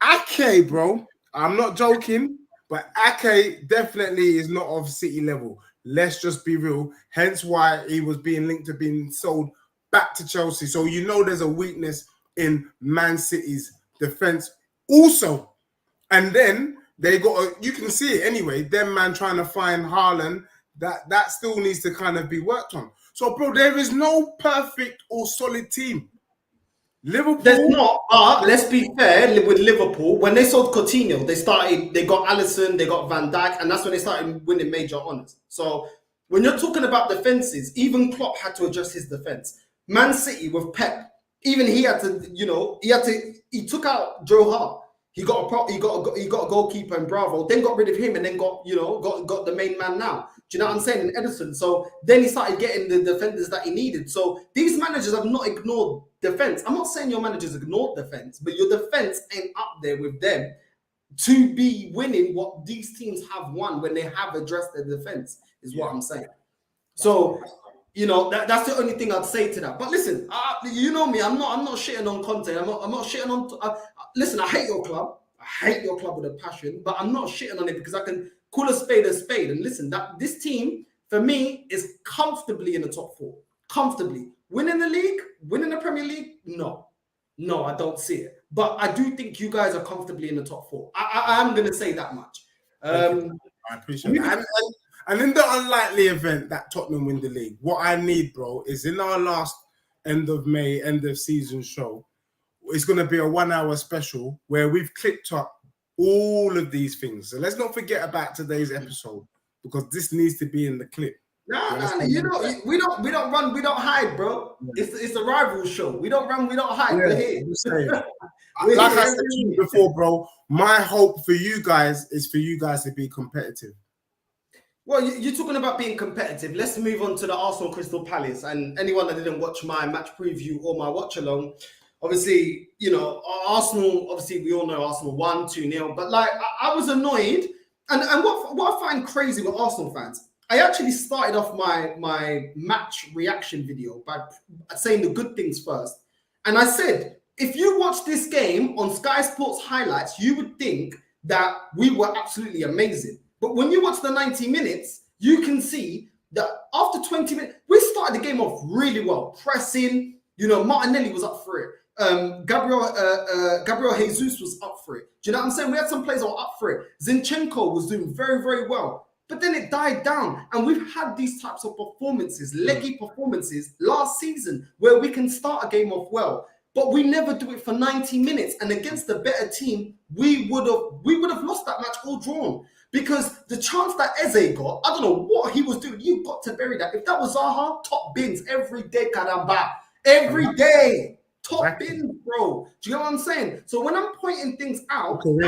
Ake, bro. I'm not joking, but Ake definitely is not of City level. Let's just be real. Hence why he was being linked to being sold back to Chelsea. So there's a weakness in Man City's defense also. And then they you can see it anyway. Them man trying to find Haaland. That still needs to kind of be worked on. So, bro, there is no perfect or solid team. Liverpool. There's not. But let's be fair with Liverpool. When they sold Coutinho, they got Alisson, they got Van Dijk, and that's when they started winning major honours. So when you're talking about defenses, even Klopp had to adjust his defense. Man City with Pep, even he had to. He took out Joe Hart. He got a goalkeeper in Bravo, then got rid of him, and then got the main man now. Do you know what I'm saying? In Edison. So then he started getting the defenders that he needed. So these managers have not ignored defense. I'm not saying your managers ignored defense, but your defense ain't up there with them to be winning what these teams have won when they have addressed their defense, is what I'm saying. So You know, that's the only thing I'd say to that. But listen, you know me, I'm not shitting on Conte. I'm not shitting on. Listen, I hate your club. I hate your club with a passion, but I'm not shitting on it because I can call a spade a spade. And listen, that this team for me is comfortably in the top four. Comfortably winning the league, winning the Premier League. No, I don't see it. But I do think you guys are comfortably in the top four. I'm going to say that much. I appreciate that. And in the unlikely event that Tottenham win the league, what I need, bro, is in our last end of May, end of season show, it's going to be a 1 hour special where we've clipped up all of these things. So let's not forget about today's episode because this needs to be in the clip. No, you know, we don't run, we don't hide, bro. Yeah. It's a rival show. We don't run, we don't hide. We're here. Like I said to you before, bro, my hope for you guys is for you guys to be competitive. Well, you're talking about being competitive. Let's move on to the Arsenal Crystal Palace. And anyone that didn't watch my match preview or my watch along, obviously, you know, Arsenal, obviously, we all know Arsenal won 2-0. But like, I was annoyed. And what I find crazy with Arsenal fans, I actually started off my match reaction video by saying the good things first. And I said, if you watch this game on Sky Sports highlights, you would think that we were absolutely amazing. But when you watch the 90 minutes, you can see that after 20 minutes, we started the game off really well. Pressing, you know, Martinelli was up for it. Gabriel Jesus was up for it. Do you know what I'm saying? We had some players that were up for it. Zinchenko was doing very, very well. But then it died down. And we've had these types of performances, leggy performances last season where we can start a game off well. But we never do it for 90 minutes. And against a better team, we would have lost that match or drawn. Because the chance that Eze got, I don't know what he was doing. You've got to bury that. If that was Zaha, top bins every day, caramba. Every day. Top bins, bro. Do you know what I'm saying? So when I'm pointing things out, you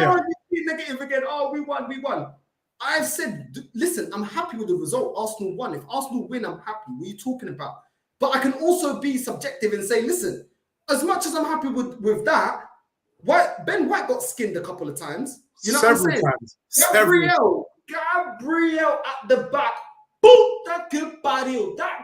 be negative again. Oh, we won. I've said, listen, I'm happy with the result. Arsenal won. If Arsenal win, I'm happy. What are you talking about? But I can also be subjective and say, listen, as much as I'm happy with that, Ben White got skinned a couple of times. You know what I'm saying? Gabriel at the back. Boom, that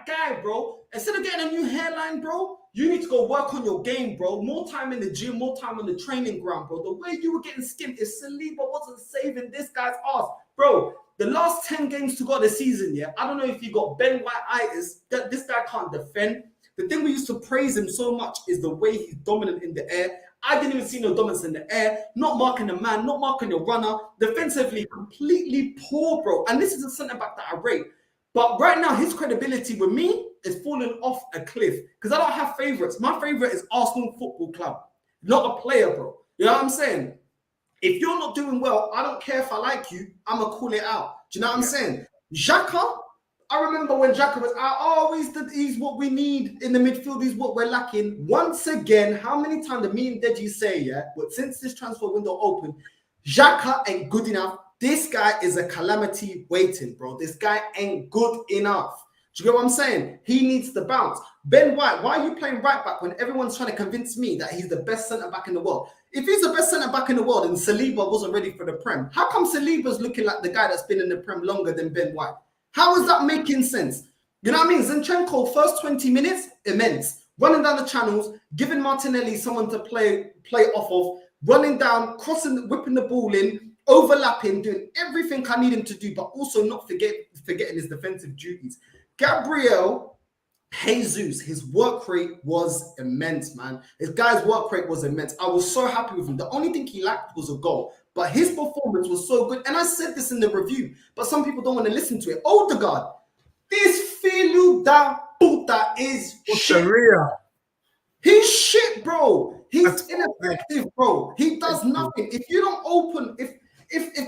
guy, bro. Instead of getting a new hairline, bro, you need to go work on your game, bro. More time in the gym, more time on the training ground, bro. The way you were getting skinned, if Saliba wasn't saving this guy's ass, bro. The last 10 games to go this season, yeah, I don't know if you got Ben White-itis, that this guy can't defend. The thing we used to praise him so much is the way he's dominant in the air. I didn't even see no dominance in the air, not marking the man, not marking the runner. Defensively, completely poor, bro. And this is a centre-back that I rate. But right now, his credibility with me is falling off a cliff because I don't have favourites. My favourite is Arsenal Football Club, not a player, bro. You know what I'm saying? If you're not doing well, I don't care if I like you, I'm going to call it out. Do you know what I'm saying? Xhaka, I remember when Xhaka was out, oh, he's what we need in the midfield, he's what we're lacking. Once again, how many times did me and Deji say, yeah, but since this transfer window opened, Xhaka ain't good enough. This guy is a calamity waiting, bro. This guy ain't good enough. Do you get what I'm saying? He needs to bounce. Ben White, why are you playing right back when everyone's trying to convince me that he's the best centre-back in the world? If he's the best centre-back in the world and Saliba wasn't ready for the Prem, how come Saliba's looking like the guy that's been in the Prem longer than Ben White? How is that making sense? You know what I mean? Zinchenko, first 20 minutes, immense. Running down the channels, giving Martinelli someone to play off of, running down, crossing, whipping the ball in, overlapping, doing everything I need him to do, but also not forgetting his defensive duties. Gabriel Jesus, his work rate was immense, man. This guy's work rate was immense. I was so happy with him. The only thing he lacked was a goal, but his performance was so good. And I said this in the review, but some people don't want to listen to it. Odegaard, this Filu da puta is shit. He's shit, bro. He's ineffective, bro. He does nothing. If you don't open, if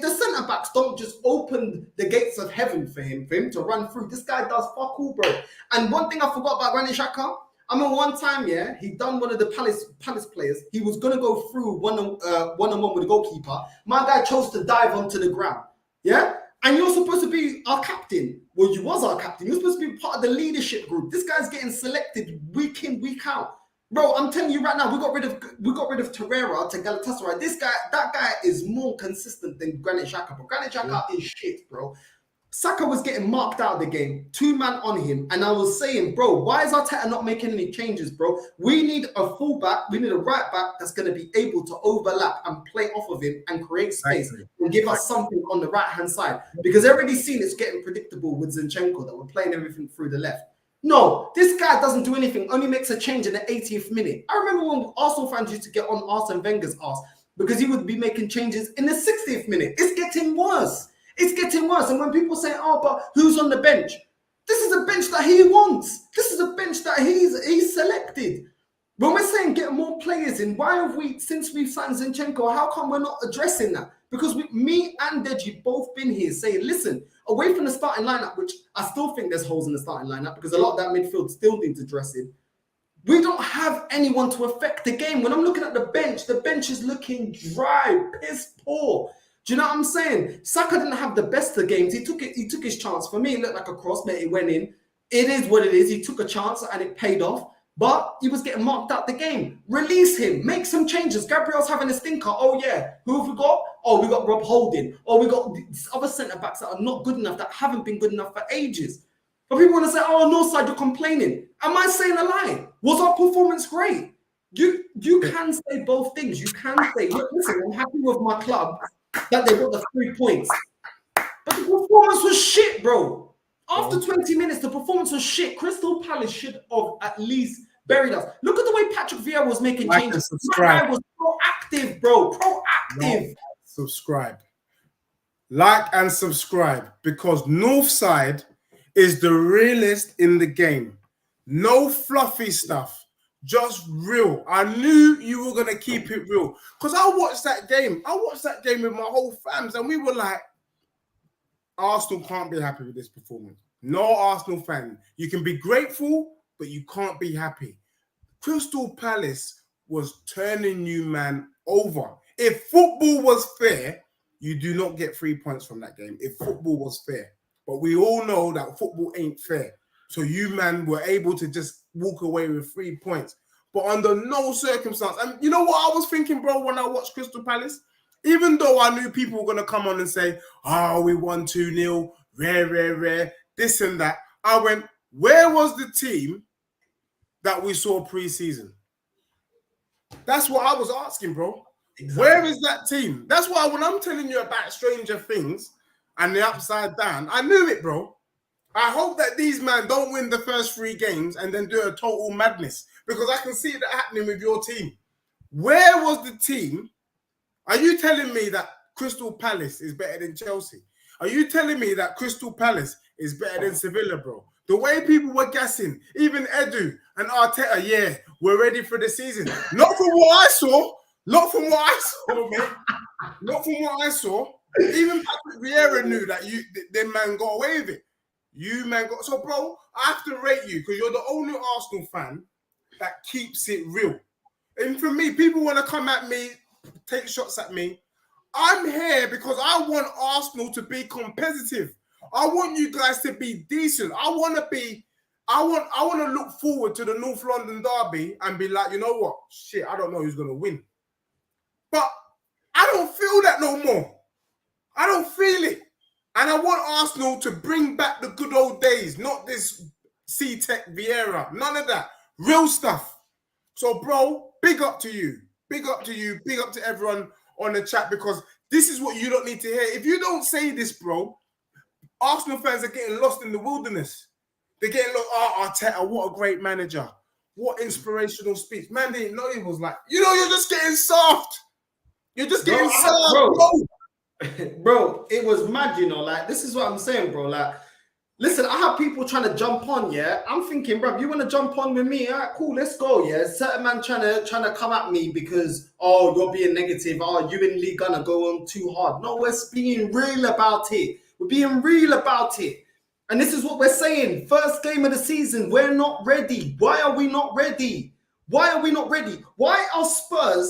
the centre backs don't just open the gates of heaven for him to run through, this guy does fuck all, bro. And one thing I forgot about Granit Xhaka, I mean, one time, yeah, he done one of the Palace players. He was gonna go through one-on-one with the goalkeeper. My guy chose to dive onto the ground, yeah. And you're supposed to be our captain. Well, you was our captain. You're supposed to be part of the leadership group. This guy's getting selected week in, week out. Bro, I'm telling you right now, we got rid of Torreira to Galatasaray. That guy is more consistent than Granit Xhaka, bro. Granit Xhaka is shit, bro. Saka was getting marked out of the game, 2-man on him, and I was saying, bro, why is Arteta not making any changes, bro? We need a fullback, we need a right back that's going to be able to overlap and play off of him and create space and give us something on the right-hand side. Because I've already seen it's getting predictable with Zinchenko, that we're playing everything through the left. No, this guy doesn't do anything, only makes a change in the 80th minute. I remember when Arsenal fans used to get on Arsene Wenger's ass because he would be making changes in the 60th minute. It's getting worse. It's getting worse. And when people say, oh, but who's on the bench? This is a bench that he wants. This is a bench that he's selected. When we're saying get more players in, why have we, since we've signed Zinchenko, how come we're not addressing that? Because me and Deji both been here saying, listen, away from the starting lineup, which I still think there's holes in the starting lineup because a lot of that midfield still needs addressing. We don't have anyone to affect the game. When I'm looking at the bench is looking dry, piss poor. Do you know what I'm saying? Saka didn't have the best of games. He took his chance. For me, it looked like a cross, but it went in. It is what it is. He took a chance and it paid off. But he was getting marked out the game. Release him. Make some changes. Gabriel's having a stinker. Oh, yeah. Who have we got? Oh, we got Rob Holding. Oh, we got other centre-backs that are not good enough, that haven't been good enough for ages. But people want to say, oh, Northside, you're complaining. Am I saying a lie? Was our performance great? You can say both things. You can say, look, listen, I'm happy with my club that they got the 3 points. But the performance was shit, bro. After 20 minutes, the performance was shit. Crystal Palace should have at least buried us. Look at the way Patrick Vieira was making changes. That guy was proactive, bro. Proactive. Subscribe. Like and subscribe because Northside is the realest in the game. No fluffy stuff. Just real. I knew you were going to keep it real. Because I watched that game. I watched that game with my whole fams. And we were like, Arsenal can't be happy with this performance. No Arsenal fan. You can be grateful, but you can't be happy. Crystal Palace was turning you, man, over. If football was fair, you do not get 3 points from that game. If football was fair. But we all know that football ain't fair. So you, man, were able to just walk away with 3 points. But under no circumstance. And you know what I was thinking, bro, when I watched Crystal Palace? Even though I knew people were going to come on and say, oh, we won 2-0, rare, this and that. I went, where was the team that we saw pre-season? That's what I was asking, bro. Exactly. Where is that team? That's why when I'm telling you about Stranger Things and the Upside Down, I knew it, bro. I hope that these men don't win the first 3 games and then do a total madness because I can see that happening with your team. Where was the team? Are you telling me that Crystal Palace is better than Chelsea? Are you telling me that Crystal Palace is better than Sevilla, bro? The way people were gassing, even Edu and Arteta, yeah, we're ready for the season. Not from what I saw. Not from what I saw, man. Not from what I saw. Even Patrick Vieira knew that them man got away with it. You, man, got... So, bro, I have to rate you because you're the only Arsenal fan that keeps it real. And for me, people want to come at me, take shots at me. I'm here because I want Arsenal to be competitive. I want you guys to be decent. I want to look forward to the North London derby and be like, you know what? Shit, I don't know who's going to win. But I don't feel that no more. I don't feel it. And I want Arsenal to bring back the good old days, not this C-Tech Vieira. None of that. Real stuff. So, bro, big up to you. Big up to you. Big up to everyone on the chat because this is what you don't need to hear. If you don't say this, bro, Arsenal fans are getting lost in the wilderness. They're getting lost. Oh, Arteta, what a great manager. What inspirational speech. Man, they didn't know he was like, you know, you're just getting soft. You're just getting soft, bro. Bro, it was mad, you know, like, this is what I'm saying, bro, like, listen, I have people trying to jump on, yeah, I'm thinking, bro, you want to jump on with me, all right, cool, let's go, yeah, certain man trying to come at me because, oh, you're being negative, oh, you and Lee gonna go on too hard. No, we're being real about it, we're being real about it, and this is what we're saying, first game of the season, we're not ready. Why are we not ready? Why are we not ready? Why are Spurs,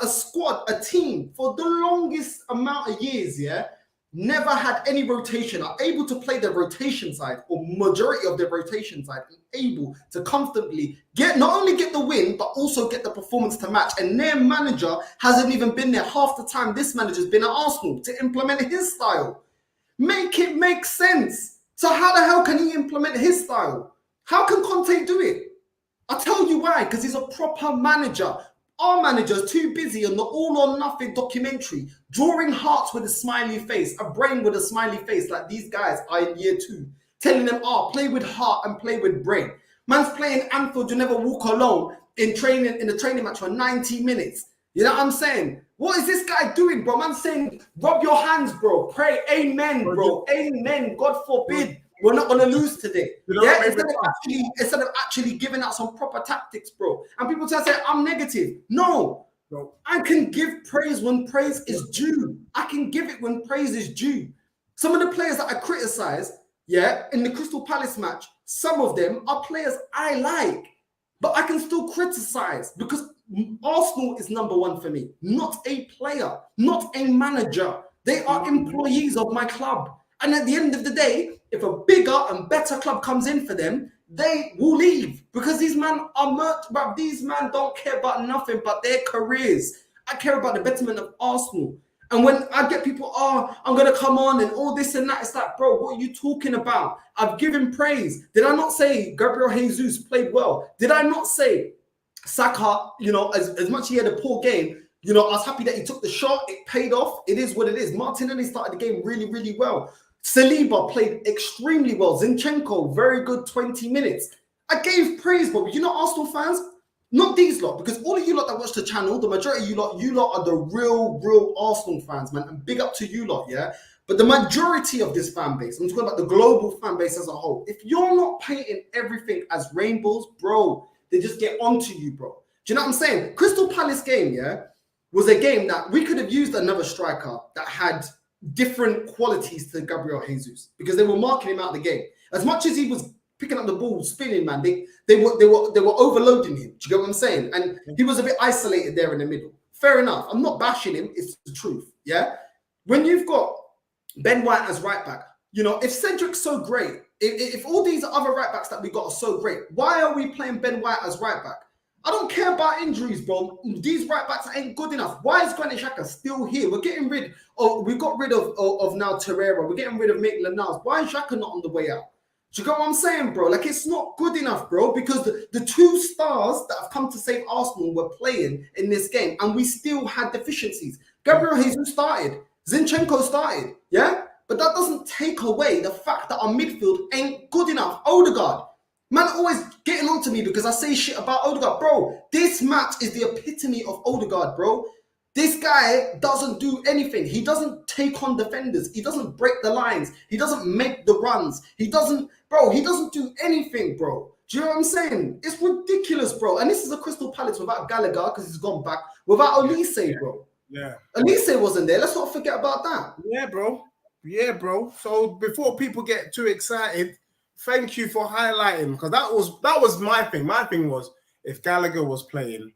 a squad, a team, for the longest amount of years, yeah, never had any rotation, are able to play their rotation side, or majority of their rotation side, and able to comfortably not only get the win, but also get the performance to match. And their manager hasn't even been there half the time this manager's been at Arsenal to implement his style. Make it make sense. So how the hell can he implement his style? How can Conte do it? I'll tell you why, because he's a proper manager. Our manager's too busy on the all or nothing documentary, drawing hearts with a smiley face, a brain with a smiley face, like these guys are in year 2, telling them, play with heart and play with brain. Man's playing Anfield, you never walk alone in training, in the training match for 90 minutes. You know what I'm saying? What is this guy doing, bro? Man's saying, rub your hands, bro. Pray, amen, bro. Amen. God forbid. We're not going to lose today. Yeah, instead of actually giving out some proper tactics, bro. And people try to say, I'm negative. No. I can give praise when praise is due. I can give it when praise is due. Some of the players that I criticize, in the Crystal Palace match, some of them are players I like. But I can still criticize because Arsenal is number one for me. Not a player, not a manager. They are employees of my club. And at the end of the day, if a bigger and better club comes in for them, they will leave because these men are merged. But these men don't care about nothing but their careers. I care about the betterment of Arsenal. And when I get people, I'm going to come on and all this and that, it's like, bro, what are you talking about? I've given praise. Did I not say Gabriel Jesus played well? Did I not say Saka, as much as he had a poor game, I was happy that he took the shot. It paid off. It is what it is. Martinelli started the game really, really well. Saliba played extremely well. Zinchenko, very good 20 minutes. I gave praise, but Arsenal fans, not these lot, because all of you lot that watch the channel, the majority of you lot are the real Arsenal fans, man. And big up to you lot, yeah? But the majority of this fan base, I'm talking about the global fan base as a whole, if you're not painting everything as rainbows, bro, they just get onto you, bro. Do you know what I'm saying? Crystal Palace game, was a game that we could have used another striker that had different qualities to Gabriel Jesus because they were marking him out of the game. As much as he was picking up the ball, spinning, man, they were overloading him. Do you get what I'm saying? And he was a bit isolated there in the middle. Fair enough. I'm not bashing him. It's the truth. Yeah. When you've got Ben White as right back, if Cedric's so great, if all these other right backs that we got are so great, why are we playing Ben White as right back? I don't care about injuries, bro. These right backs ain't good enough. Why is Granit Xhaka still here? We got rid of now Torreira. We're getting rid of Maitland-Niles. Why is Xhaka not on the way out? Do you get what I'm saying, bro? Like, it's not good enough, bro, because the 2 stars that have come to save Arsenal were playing in this game, and we still had deficiencies. Gabriel Jesus started. Zinchenko started, yeah? But that doesn't take away the fact that our midfield ain't good enough. Odegaard. Man, always getting on to me because I say shit about Odegaard. Bro, this match is the epitome of Odegaard, bro. This guy doesn't do anything. He doesn't take on defenders. He doesn't break the lines. He doesn't make the runs. He doesn't do anything, bro. Do you know what I'm saying? It's ridiculous, bro. And this is a Crystal Palace without Gallagher because he's gone back. Without Olise, bro. Yeah. Olise wasn't there. Let's not forget about that. Yeah, bro. So before people get too excited, thank you for highlighting because that was my thing. My thing was if Gallagher was playing,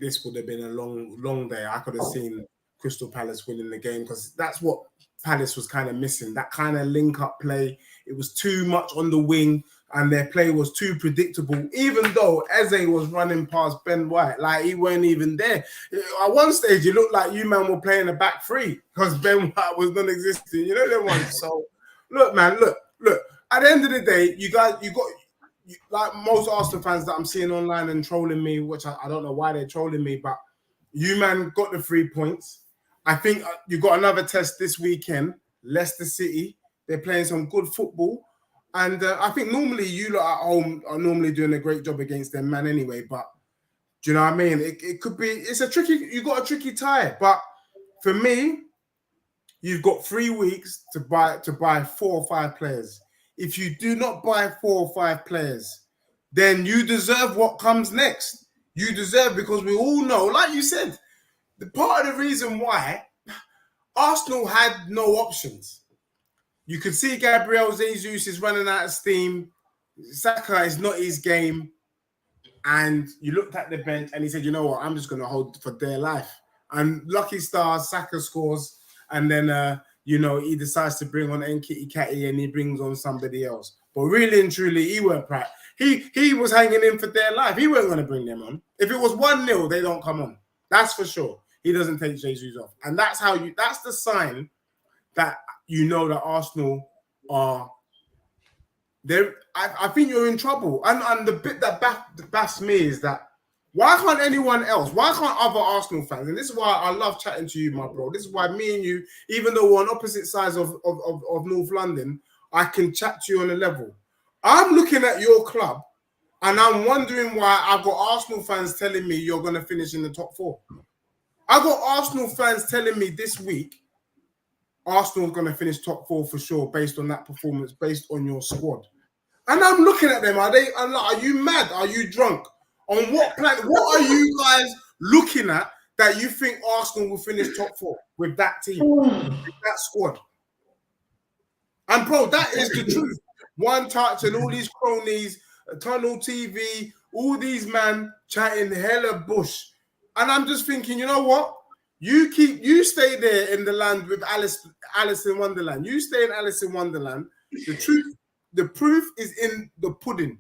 this would have been a long day. I could have seen Crystal Palace winning the game because that's what Palace was kind of missing. That kind of link-up play. It was too much on the wing and their play was too predictable. Even though Eze was running past Ben White, like he weren't even there. At one stage, it looked like you man were playing a back 3 because Ben White was non-existent. You know them ones. So look, man, look. At the end of the day, you got like most Arsenal fans that I'm seeing online and trolling me, which I don't know why they're trolling me, but you man got the 3 points. I think you got another test this weekend, Leicester City. They're playing some good football. And I think normally you lot at home are normally doing a great job against them, man, anyway. But do you know what I mean? It could be, you got a tricky tie. But for me, you've got 3 weeks to buy 4 or 5 players. If you do not buy 4 or 5 players, then you deserve what comes next. You deserve, because we all know, like you said, the part of the reason why Arsenal had no options. You could see Gabriel Jesus is running out of steam. Saka is not his game. And you looked at the bench and he said, you know what, I'm just going to hold for dear life. And lucky stars, Saka scores. And then, he decides to bring on Nkiti Kati and he brings on somebody else. But really and truly, he weren't right. He was hanging in for their life. He weren't going to bring them on. If it was 1-0, they don't come on. That's for sure. He doesn't take Jesus off. And that's the sign that you know that Arsenal are there. I think you're in trouble. And the bit that baffs me is that why can't anyone else? Why can't other Arsenal fans? And this is why I love chatting to you, my bro. This is why me and you, even though we're on opposite sides of North London, I can chat to you on a level. I'm looking at your club and I'm wondering why I've got Arsenal fans telling me you're going to finish in the top 4. I've got Arsenal fans telling me this week Arsenal's going to finish top 4 for sure based on that performance, based on your squad. And I'm looking at them. I'm like, are you mad? Are you drunk? On what planet? What are you guys looking at that you think Arsenal will finish top 4 with that team, with that squad? And bro, that is the truth. One touch and all these cronies, Tunnel TV, all these man chatting hella bush. And I'm just thinking, you know what? You stay there in the land with Alice in Wonderland. You stay in Alice in Wonderland. The proof is in the pudding.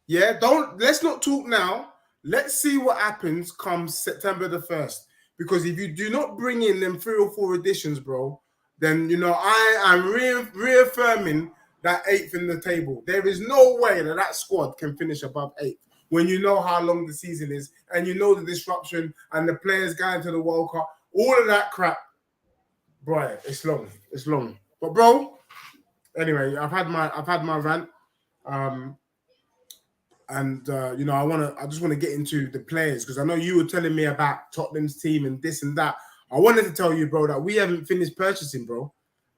Yeah, let's not talk now. Let's see what happens come September the 1st. Because if you do not bring in them 3 or 4 editions, bro, then I am reaffirming that 8th in the table. There is no way that squad can finish above 8th when you know how long the season is and you know the disruption and the players going to the World Cup, all of that crap. Bro, it's long. It's long. But bro, anyway, I've had my rant. I just want to get into the players because I know you were telling me about Tottenham's team and this and that. I wanted to tell you, bro, that we haven't finished purchasing, bro.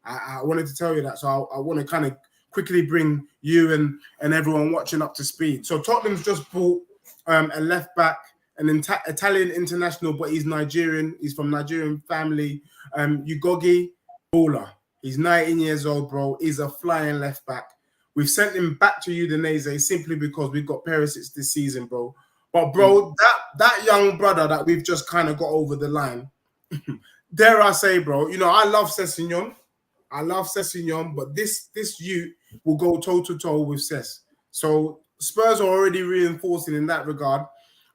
I wanted to tell you that. So I want to kind of quickly bring you and everyone watching up to speed. So Tottenham's just bought a left back, an Italian international, but he's Nigerian. He's from Nigerian family. Ugogi Bola. He's 19 years old, bro. He's a flying left back. We've sent him back to Udinese simply because we've got Perisic this season, bro. But, bro, that young brother that we've just kind of got over the line, dare I say, bro, I love Sessegnon. But this youth will go toe-to-toe with Cess. So Spurs are already reinforcing in that regard.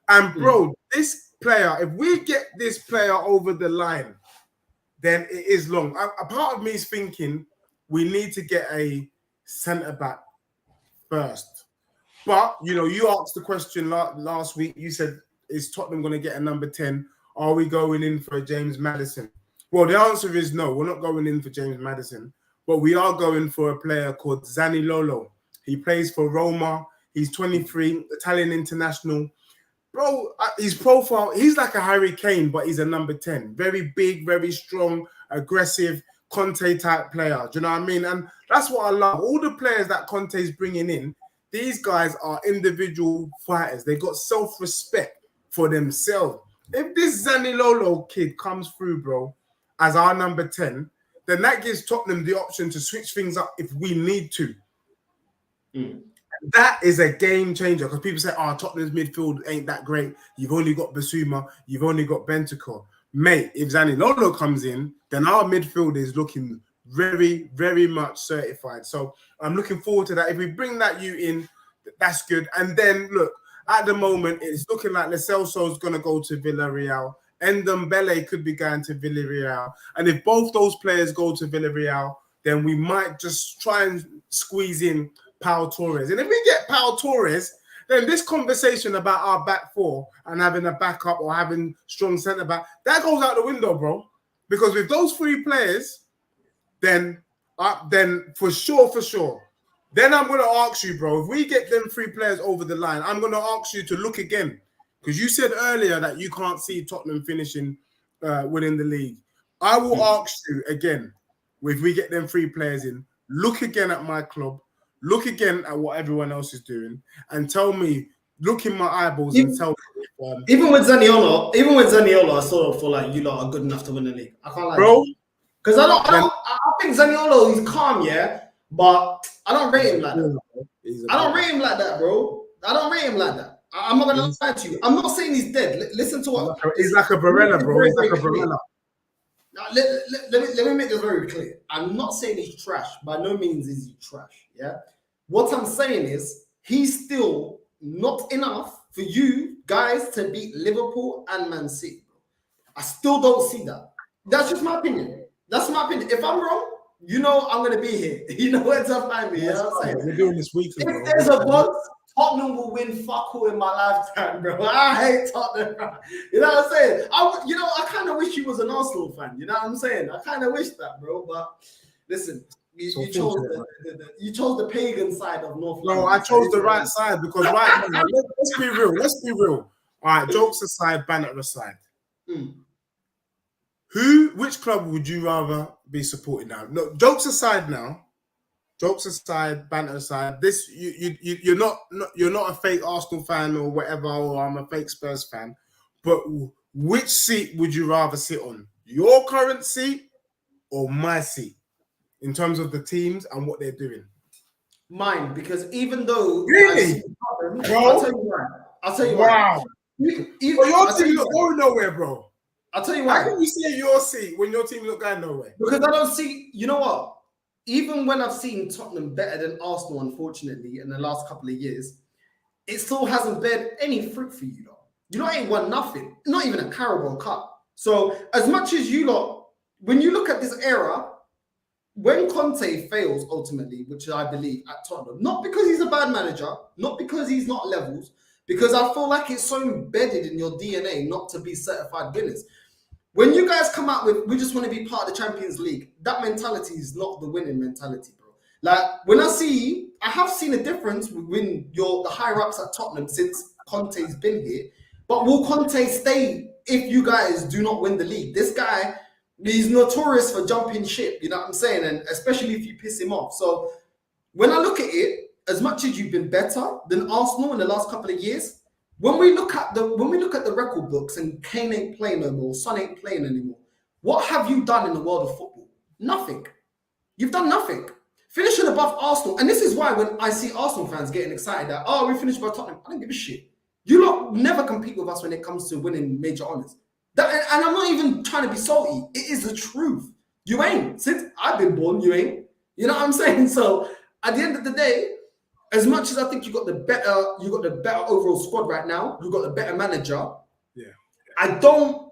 And, bro, this player, if we get this player over the line, then it is long. A part of me is thinking we need to get a centre-back first. But, you asked the question last week. You said, is Tottenham going to get a number 10? Are we going in for a James Maddison? Well, the answer is no. We're not going in for James Maddison. But we are going for a player called Zaniolo. He plays for Roma. He's 23, Italian international. Bro, his profile, he's like a Harry Kane, but he's a number 10. Very big, very strong, aggressive, Conte-type player. Do you know what I mean? And that's what I love. All the players that Conte's bringing in, these guys are individual fighters. They got self-respect for themselves. If this Zaniolo kid comes through, bro, as our number 10, then that gives Tottenham the option to switch things up if we need to. That is a game changer because people say, Tottenham's midfield ain't that great. You've only got Basuma. You've only got Bentancur. Mate, if Zaniolo comes in, then our midfield is looking very, very much certified. So I'm looking forward to that. If we bring that in, that's good. And then, look, at the moment, it's looking like Lo Celso's going to go to Villarreal. Ndombele could be going to Villarreal. And if both those players go to Villarreal, then we might just try and squeeze in Pau Torres. And if we get Pau Torres, then this conversation about our back 4 and having a backup or having strong centre-back, that goes out the window, bro. Because with those 3 players, then for sure, then I'm going to ask you, bro, if we get them 3 players over the line, I'm going to ask you to look again. Because you said earlier that you can't see Tottenham finishing winning the league. I will ask you again, if we get them 3 players in, look again at my club, look again at what everyone else is doing, and tell me, look in my eyeballs and tell me. Even with Zaniolo, I sort of feel like you lot are good enough to win the league. I can't lie, bro. Because I think Zaniolo is calm, yeah, but I don't rate him like that. I don't rate him like that, bro. I don't rate him like that. I'm not gonna lie to you. I'm not saying he's dead. Listen to what he's like a Barella, bro. He's like a Barella. Now, let me make this very clear. I'm not saying he's trash. By no means is he trash. Yeah. What I'm saying is he's still not enough for you guys to beat Liverpool and Man City. I still don't see that. That's just my opinion. That's my opinion. If I'm wrong, you know I'm gonna be here. You know where to find me. You know what I'm saying? We're doing this weekly, bro. If there's a God, Tottenham will win fuck all in my lifetime, bro. I hate Tottenham, bro. You know what I'm saying? I kind of wish you was an Arsenal fan. You know what I'm saying? I kind of wish that, bro. But listen, you chose the pagan side of North London. No, I chose the right side because right now, let's be real. Let's be real. All right, jokes aside, banter aside. Which club would you rather be supporting now? No, jokes aside now. Jokes aside, banter aside. This you're not a fake Arsenal fan or whatever, or I'm a fake Spurs fan. But which seat would you rather sit on? Your current seat or my seat? In terms of the teams and what they're doing. Mine, because even though really, bro, I'll tell you why. Wow. Your team not going nowhere, bro. I'll tell you why. How can you say your seat when your team not going nowhere? Because I don't see. You know what? Even when I've seen Tottenham better than Arsenal, unfortunately, in the last couple of years, it still hasn't bared any fruit for you, though. You lot ain't won nothing, not even a Carabao Cup. So as much as you lot, when you look at this era, when Conte fails ultimately, which I believe at Tottenham, not because he's a bad manager, not because he's not levels, because I feel like it's so embedded in your DNA not to be certified winners. When you guys come out with, we just want to be part of the Champions League, that mentality is not the winning mentality, bro. Like, when I have seen a difference when the higher ups at Tottenham since Conte's been here, but will Conte stay if you guys do not win the league? This guy, he's notorious for jumping ship, you know what I'm saying? And especially if you piss him off. So when I look at it, as much as you've been better than Arsenal in the last couple of years, when we look at the record books and Kane ain't playing no more, Son ain't playing anymore, what have you done in the world of football? Nothing. You've done nothing. Finishing above Arsenal, and this is why when I see Arsenal fans getting excited that, oh, we finished above Tottenham, I don't give a shit. You lot never compete with us when it comes to winning major honours. And I'm not even trying to be salty. It is the truth. You ain't. Since I've been born, you ain't. You know what I'm saying? So at the end of the day, as much as I think you got the better overall squad right now, you got the better manager. Yeah. I don't.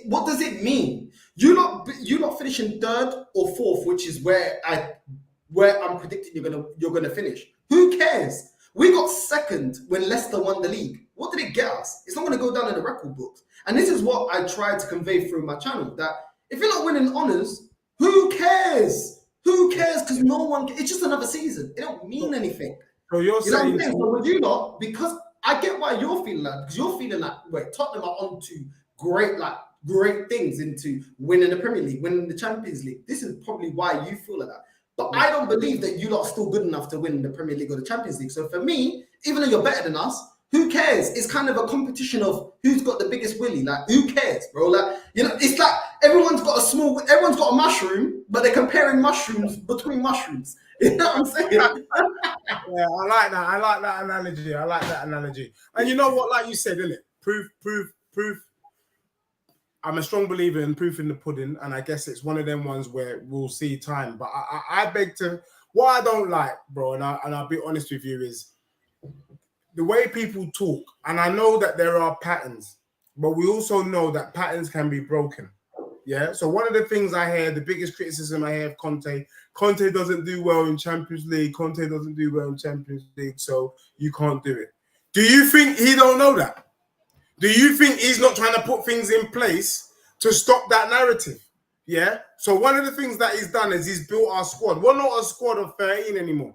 What does it mean? You not finishing third or fourth, which is where I'm predicting you're gonna finish. Who cares? We got second when Leicester won the league. What did it get us? It's not going to go down in the record books. And this is what I try to convey through my channel, that if you're not winning honours, who cares? Who cares? Because no one it's just another season. It don't mean anything. So you're saying... What I'm saying? So would you not? Because I get why you're feeling that. Because you're feeling like, wait, Tottenham are on to great things, into winning the Premier League, winning the Champions League. This is probably why you feel like that. But I don't believe that you lot are still good enough to win the Premier League or the Champions League. So for me, even though you're better than us, who cares? It's kind of a competition of who's got the biggest willy. Like, who cares, bro? Like, you know, it's like everyone's got a mushroom, but they're comparing mushrooms between mushrooms. You know what I'm saying? Yeah, I like that. I like that analogy. And you know what? Like you said, isn't it? Proof. I'm a strong believer in proof in the pudding, and I guess it's one of them ones where we'll see time. But I beg to... What I don't like, bro, and I'll be honest with you, is the way people talk. And I know that there are patterns, but we also know that patterns can be broken. Yeah. So one of the things I hear, the biggest criticism I hear of Conte doesn't do well in Champions League. Conte doesn't do well in Champions League, so you can't do it. Do you think he don't know that? Do you think he's not trying to put things in place to stop that narrative? Yeah. So one of the things that he's done is he's built our squad. We're not a squad of 13 anymore.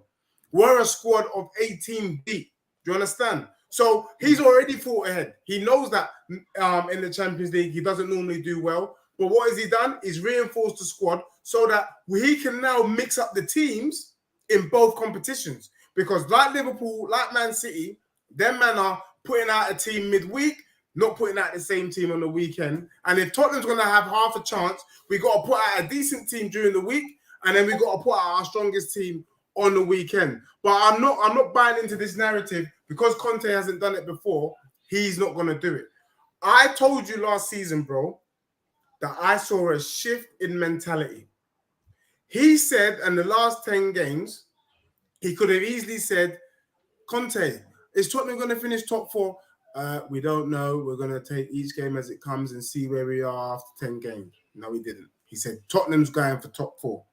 We're a squad of 18 deep. Do you understand? So he's already thought ahead. He knows that in the Champions League, he doesn't normally do well. But what has he done? He's reinforced the squad so that he can now mix up the teams in both competitions. Because like Liverpool, like Man City, them men are putting out a team midweek, not putting out the same team on the weekend. And if Tottenham's going to have half a chance, we got to put out a decent team during the week, and then we got to put out our strongest team on the weekend. But I'm not buying into this narrative because Conte hasn't done it before. He's not going to do it. I told you last season, bro, that I saw a shift in mentality. He said in the last 10 games, he could have easily said, Conte, is Tottenham going to finish top 4? We don't know. We're going to take each game as it comes and see where we are after 10 games. No, he didn't. He said Tottenham's going for top 4.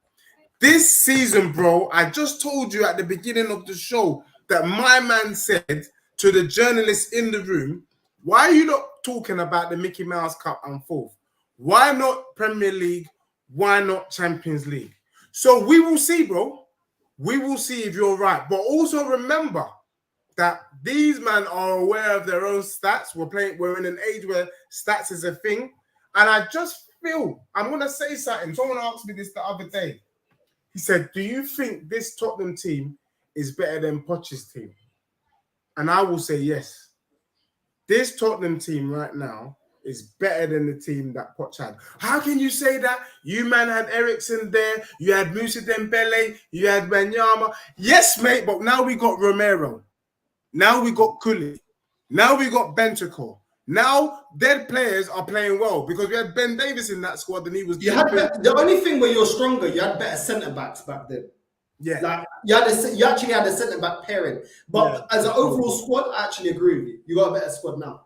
This season, bro, I just told you at the beginning of the show that my man said to the journalists in the room, why are you not talking about the Mickey Mouse Cup and 4th? Why not Premier League? Why not Champions League? So we will see, bro. We will see if you're right. But also remember that these men are aware of their own stats. We're in an age where stats is a thing. And I just feel, I'm going to say something. Someone asked me this the other day. He said, do you think this Tottenham team is better than Poch's team? And I will say yes. This Tottenham team right now is better than the team that Poch had. How can you say that? You, man, had Eriksen there. You had Moussa Dembele. You had Wanyama. Yes, mate, but now we got Romero. Now we got Kuli. Now we got Bentancur. Now dead players are playing well because we had Ben Davis in that squad and he was. The only thing where you're stronger, you had better centre backs back then. Yeah, like you actually had a centre back pairing. But as an overall squad, I actually agree with you. You got a better squad now.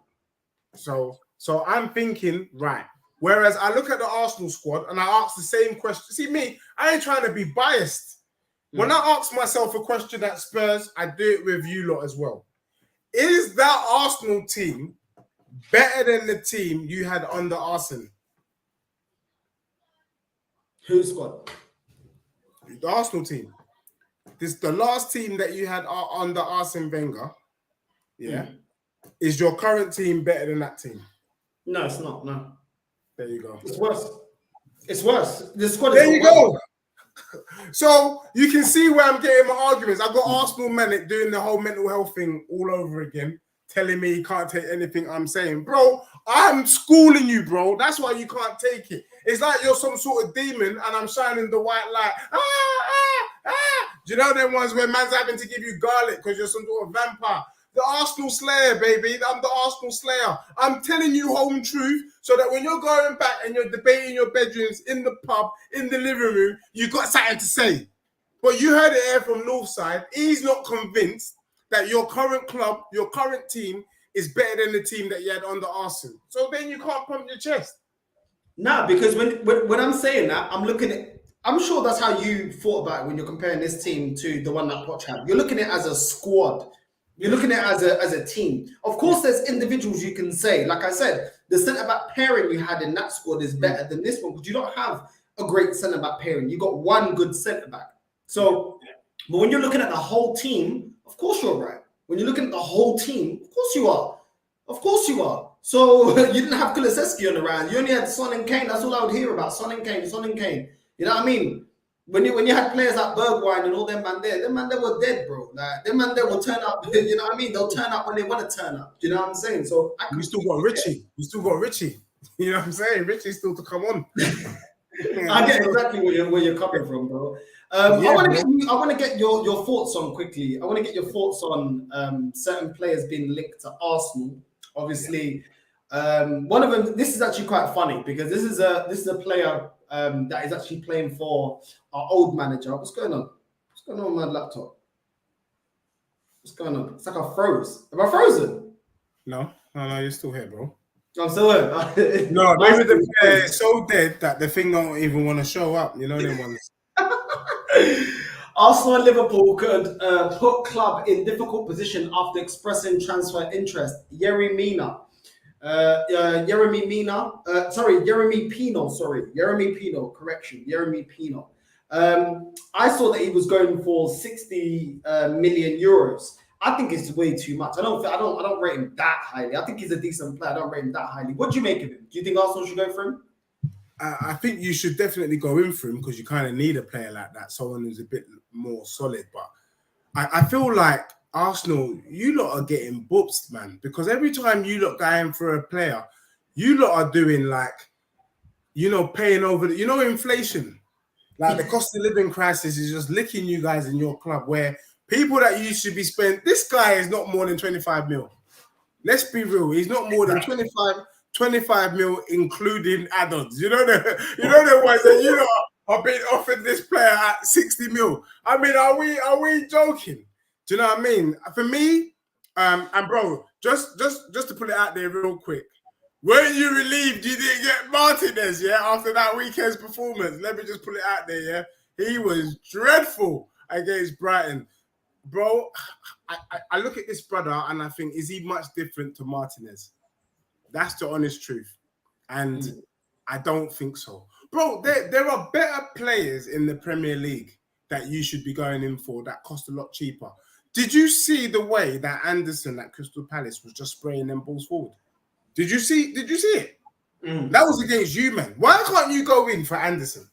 So I'm thinking right. Whereas I look at the Arsenal squad and I ask the same question. See me, I ain't trying to be biased. When I ask myself a question at Spurs, I do it with you lot as well. Is that Arsenal team better than the team you had under Arsene? Whose squad? The Arsenal team. This the last team that you had under Arsene Wenger. Yeah. Is your current team better than that team? No, it's not. No. There you go. It's worse. It's worse. The squad is there you go. Worse. So you can see where I'm getting my arguments. I've got Arsenal Manic doing the whole mental health thing all over again, telling me he can't take anything I'm saying. Bro, I'm schooling you, bro. That's why you can't take it. It's like you're some sort of demon and I'm shining the white light. Do you know them ones where man's having to give you garlic because you're some sort of vampire? The Arsenal Slayer, baby. I'm the Arsenal Slayer. I'm telling you home truth so that when you're going back and you're debating your bedrooms, in the pub, in the living room, you got something to say. But you heard it here from Northside. He's not convinced that your current club, your current team is better than the team that you had under Arsenal. So then you can't pump your chest. No, because when I'm saying that, I'm looking at, I'm sure that's how you thought about it when you're comparing this team to the one that Poch had. You're looking at it as a squad. You're looking at it as a team. Of course, there's individuals you can say. Like I said, the centre-back pairing you had in that squad is better than this one because you don't have a great centre-back pairing. You got one good centre-back. So, but when you're looking at the whole team, of course you're right. When you're looking at the whole team, of course you are. Of course you are. So you didn't have Kulusevski on the round. You only had Son and Kane. That's all I would hear about. Son and Kane, Son and Kane. You know what I mean? When you had players like Bergwijn and all them man there were dead, bro. Like them man there will turn up. You know what I mean? They'll turn up when they want to turn up. Do you know what I'm saying? So we still got Richie. We still got Richie. You know what I'm saying? Richie's still to come on. I get exactly where you're coming from, bro. I want to get your thoughts on quickly. I want to get your thoughts on certain players being linked to Arsenal. Obviously, one of them. This is actually quite funny because this is a player that is actually playing for our old manager. What's going on? What's going on with my laptop? What's going on? It's like I froze. Am I frozen? No, you're still here, bro. I'm still here. No, maybe the player is so dead that the thing don't even want to show up. You know them ones. Arsenal and Liverpool could put club in difficult position after expressing transfer interest. Yeremy Pino. I saw that he was going for 60 million euros. I think it's way too much. I don't rate him that highly. I think he's a decent player. I don't rate him that highly. What do you make of him? Do you think Arsenal should go for him? I think you should definitely go in for him because you kind of need a player like that, someone who's a bit more solid. But I feel like Arsenal, you lot are getting booped, man, because every time you lot going for a player, you lot are doing like, paying over inflation. Like the cost of living crisis is just licking you guys in your club where people that you should be spending, this guy is not more than 25 mil. Let's be real. He's not more than 25 mil, including add-ons. You know the ones that are being offered this player at 60 mil. I mean, are we joking? Do you know what I mean? For me, and bro, just to put it out there real quick, Weren't you relieved you didn't get Martinez, yeah, after that weekend's performance? Let me just put it out there, yeah. He was dreadful against Brighton. Bro, I look at this brother and I think, is he much different to Martinez? That's the honest truth. And I don't think so. Bro, there are better players in the Premier League that you should be going in for that cost a lot cheaper. Did you see the way that Anderson at Crystal Palace was just spraying them balls forward? Did you see it? That was against you, man. Why can't you go in for Anderson?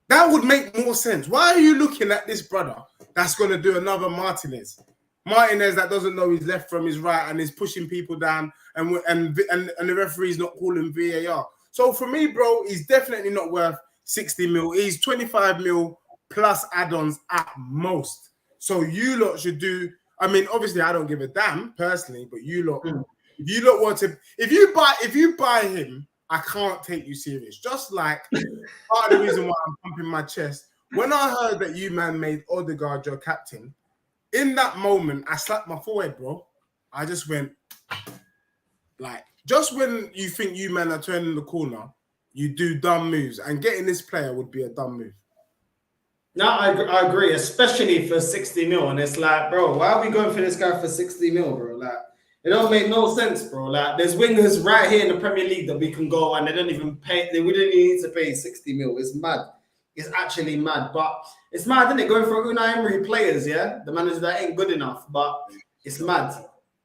That would make more sense. Why are you looking at this brother that's going to do another Martinez? Martinez that doesn't know his left from his right and is pushing people down and the referee's not calling VAR. So for me, bro, he's definitely not worth 60 mil. He's 25 mil plus add-ons at most. So you lot should do, I mean, obviously I don't give a damn personally, but you lot, if you lot want to, if you buy him, I can't take you serious. Just like part of the reason why I'm pumping my chest, when I heard that you man made Odegaard your captain, in that moment, I slapped my forehead, bro. I just went, like, just when you think you man are turning the corner, you do dumb moves. And getting this player would be a dumb move. No, I agree, especially for 60 mil. And it's like, bro, why are we going for this guy for 60 mil, bro? Like, it don't make no sense, bro. Like, there's wingers right here in the Premier League that we can go and they don't even pay, we didn't even need to pay 60 mil. It's mad. It's actually mad. But it's mad, isn't it? Going for Unai Emery players, yeah? The manager that ain't good enough, but it's mad.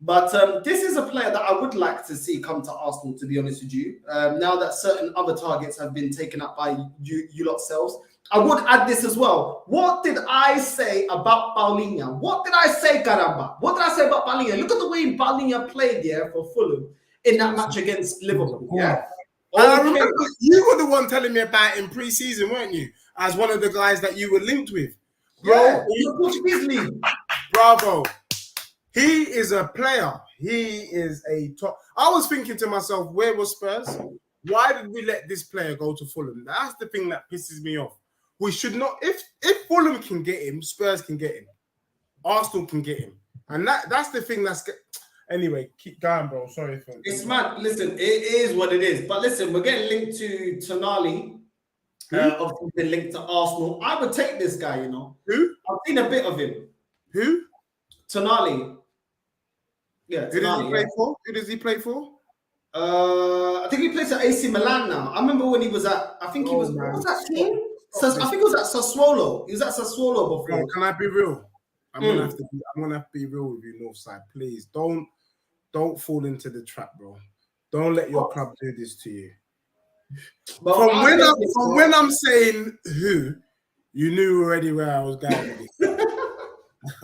But this is a player that I would like to see come to Arsenal, to be honest with you. Now that certain other targets have been taken up by you lot selves. I would add this as well. What did I say about Paulinho? What did I say, Caramba? What did I say about Paulinho? Look at the way Paulinho played there for Fulham in that match against Liverpool. Yeah. I remember you were the one telling me about in pre-season, weren't you? As one of the guys that you were linked with. Bro, yeah, the Portuguese league. Bravo. He is a player. He is a top. I was thinking to myself, where was Spurs? Why did we let this player go to Fulham? That's the thing that pisses me off. We should not. If Fulham can get him, Spurs can get him. Arsenal can get him, and that's the thing. Anyway. Keep going, bro. Sorry for it's mad. Listen, it is what it is. But listen, we're getting linked to Tonali. Obviously, been linked to Arsenal. I would take this guy. You know, who? I've seen a bit of him. Who? Tonali. Yeah. Who does he play for? Who does he play for? I think he plays at AC Milan now. I remember when he was at. I think he was. What was that team? I think it was at Sassuolo. He was at Sassuolo before. No, can I be real? I'm gonna have to be real with you, Northside. Please don't fall into the trap, bro. Don't let your club do this to you. But from when I'm saying who, you knew already where I was going with this.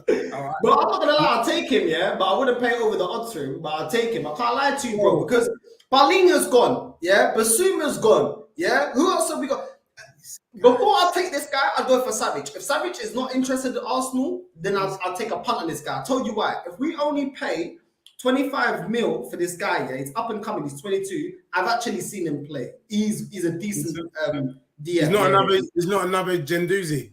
Right. But I'm not gonna lie, I'll take him, yeah. But I wouldn't pay over the odds for him. But I'll take him. I can't lie to you, bro, because Paulinho's gone, yeah. Basuma's gone, yeah. Who else have we got? Before I take this guy, I'll go for Savic. If Savic is not interested in Arsenal, then I'll take a punt on this guy. I told you why. If we only pay 25 mil for this guy, yeah, he's up and coming. He's 22. I've actually seen him play. He's a decent DM. He's not another Genduzi.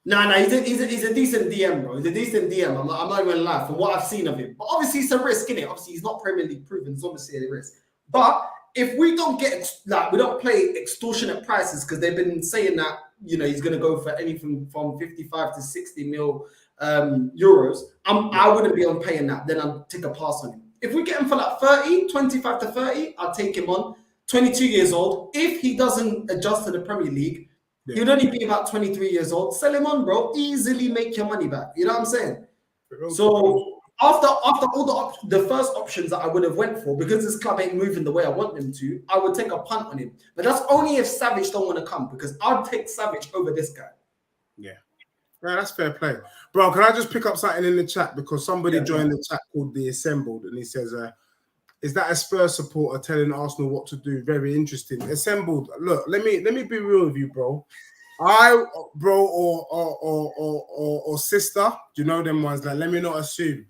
No, he's a decent DM, bro. He's a decent DM. I'm not even lying from what I've seen of him. But obviously, it's a risk, innit? Obviously, he's not Premier League proven. It's obviously a risk. But if we don't we don't play extortionate prices, because they've been saying that, you know, he's going to go for anything from 55 to 60 mil euros, I wouldn't be on paying that. Then I'll take a pass on him. If we get him for like 25 to 30, I'll take him on. 22 years old. If he doesn't adjust to the Premier League, he'd only be about 23 years old. Sell him on, bro. Easily make your money back. You know what I'm saying? So after all the first options that I would have went for, because this club ain't moving the way I want them to, I would take a punt on him. But that's only if Savic don't want to come, because I'd take Savic over this guy. Yeah. Right, that's fair play. Bro, can I just pick up something in the chat? Because somebody joined the chat called The Assembled, and he says, is that a Spurs supporter telling Arsenal what to do? Very interesting. Assembled, look, let me be real with you, bro. Or sister, do you know them ones? Like, let me not assume.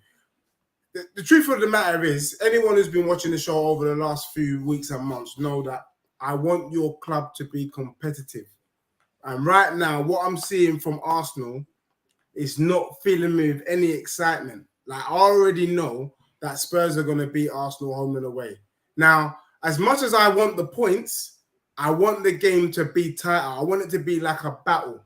The truth of the matter is, anyone who's been watching the show over the last few weeks and months know that I want your club to be competitive. And right now, what I'm seeing from Arsenal is not filling me with any excitement. Like, I already know that Spurs are going to beat Arsenal home and away. Now, as much as I want the points, I want the game to be tighter. I want it to be like a battle.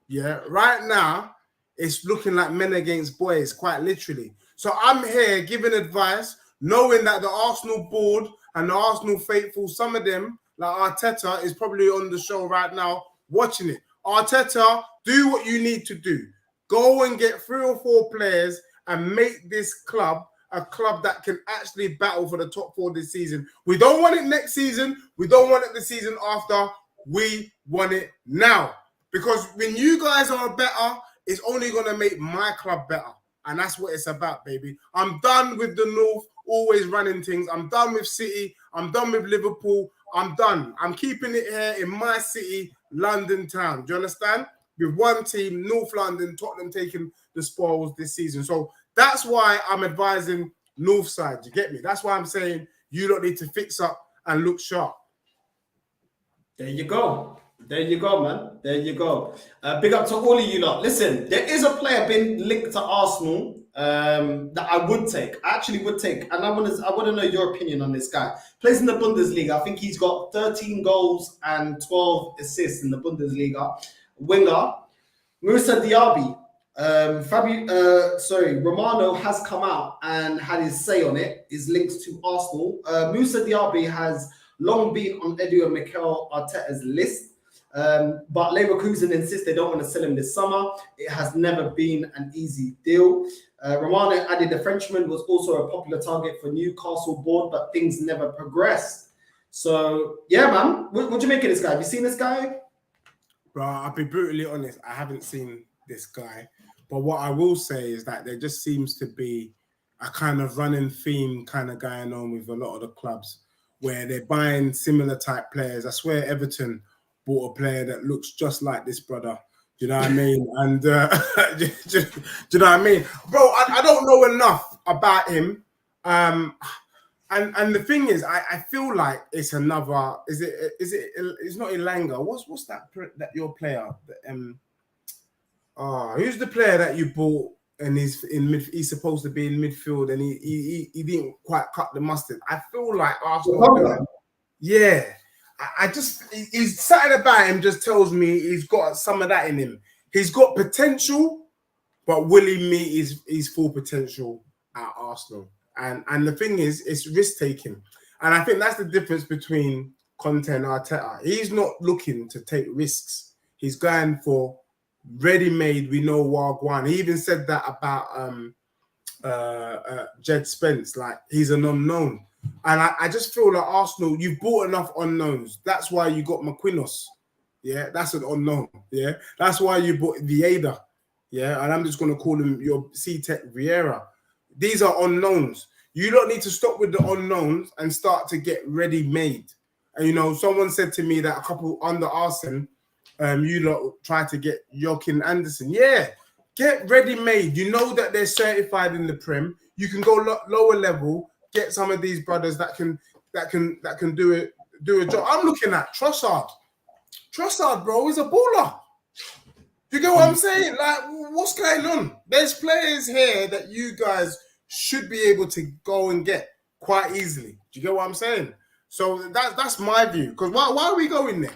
Yeah, right now, it's looking like men against boys, quite literally. So I'm here giving advice, knowing that the Arsenal board and the Arsenal faithful, some of them, like Arteta, is probably on the show right now watching it. Arteta, do what you need to do. Go and get 3 or 4 players and make this club a club that can actually battle for the top 4 this season. We don't want it next season. We don't want it the season after. We want it now. Because when you guys are better, it's only going to make my club better. And that's what it's about, baby. I'm done with the North always running things. I'm done with City. I'm done with Liverpool. I'm done. I'm keeping it here in my city, London town. Do you understand? With one team, North London, Tottenham taking the spoils this season. So that's why I'm advising North side. You get me? That's why I'm saying you don't need to fix up and look sharp. There you go. There you go, man. There you go. Big up to all of you lot. Listen, there is a player been linked to Arsenal that I would take. I actually would take. And I want to know your opinion on this guy. Plays in the Bundesliga. I think he's got 13 goals and 12 assists in the Bundesliga. Winger, Moussa Diaby. Romano has come out and had his say on it. Is linked to Arsenal. Moussa Diaby has long been on Edu and Mikel Arteta's list. But Leverkusen insist they don't want to sell him this summer. It has never been an easy deal. Romano added the Frenchman was also a popular target for Newcastle board, but things never progressed. So, yeah, man. What do you make of this guy? Have you seen this guy? Bro, I'll be brutally honest. I haven't seen this guy. But what I will say is that there just seems to be a kind of running theme kind of going on with a lot of the clubs where they're buying similar type players. I swear Everton bought a player that looks just like this brother. Do you know what I mean? And do you know what I mean? Bro, I don't know enough about him. And the thing is, I feel like it's another. It's not Elanga. What's that your player? Who's the player that you bought and he's supposed to be in midfield and he didn't quite cut the mustard? I feel like Arsenal. Yeah. I just, he's something about him just tells me he's got some of that in him. He's got potential, but will he meet his full potential at Arsenal? And the thing is, it's risk taking. And I think that's the difference between Conte and Arteta. He's not looking to take risks. He's going for ready-made, we know Wagwan. He even said that about Jed Spence, like he's an unknown. And I just feel like Arsenal, you've bought enough unknowns. That's why you got Marquinhos. Yeah, that's an unknown. Yeah, that's why you bought Vieira. Yeah, and I'm just going to call him your C-Tech Vieira. These are unknowns. You don't need to stop with the unknowns and start to get ready-made. And, you know, someone said to me that a couple under Arsenal, you lot try to get Joachim Anderson. Yeah, get ready-made. You know that they're certified in the Prem. You can go lower level. Get some of these brothers that can do a job. I'm looking at Trossard. Trossard, bro, is a baller. You get what I'm saying? Like, what's going on? There's players here that you guys should be able to go and get quite easily. Do you get what I'm saying? So that's my view. Because why are we going there?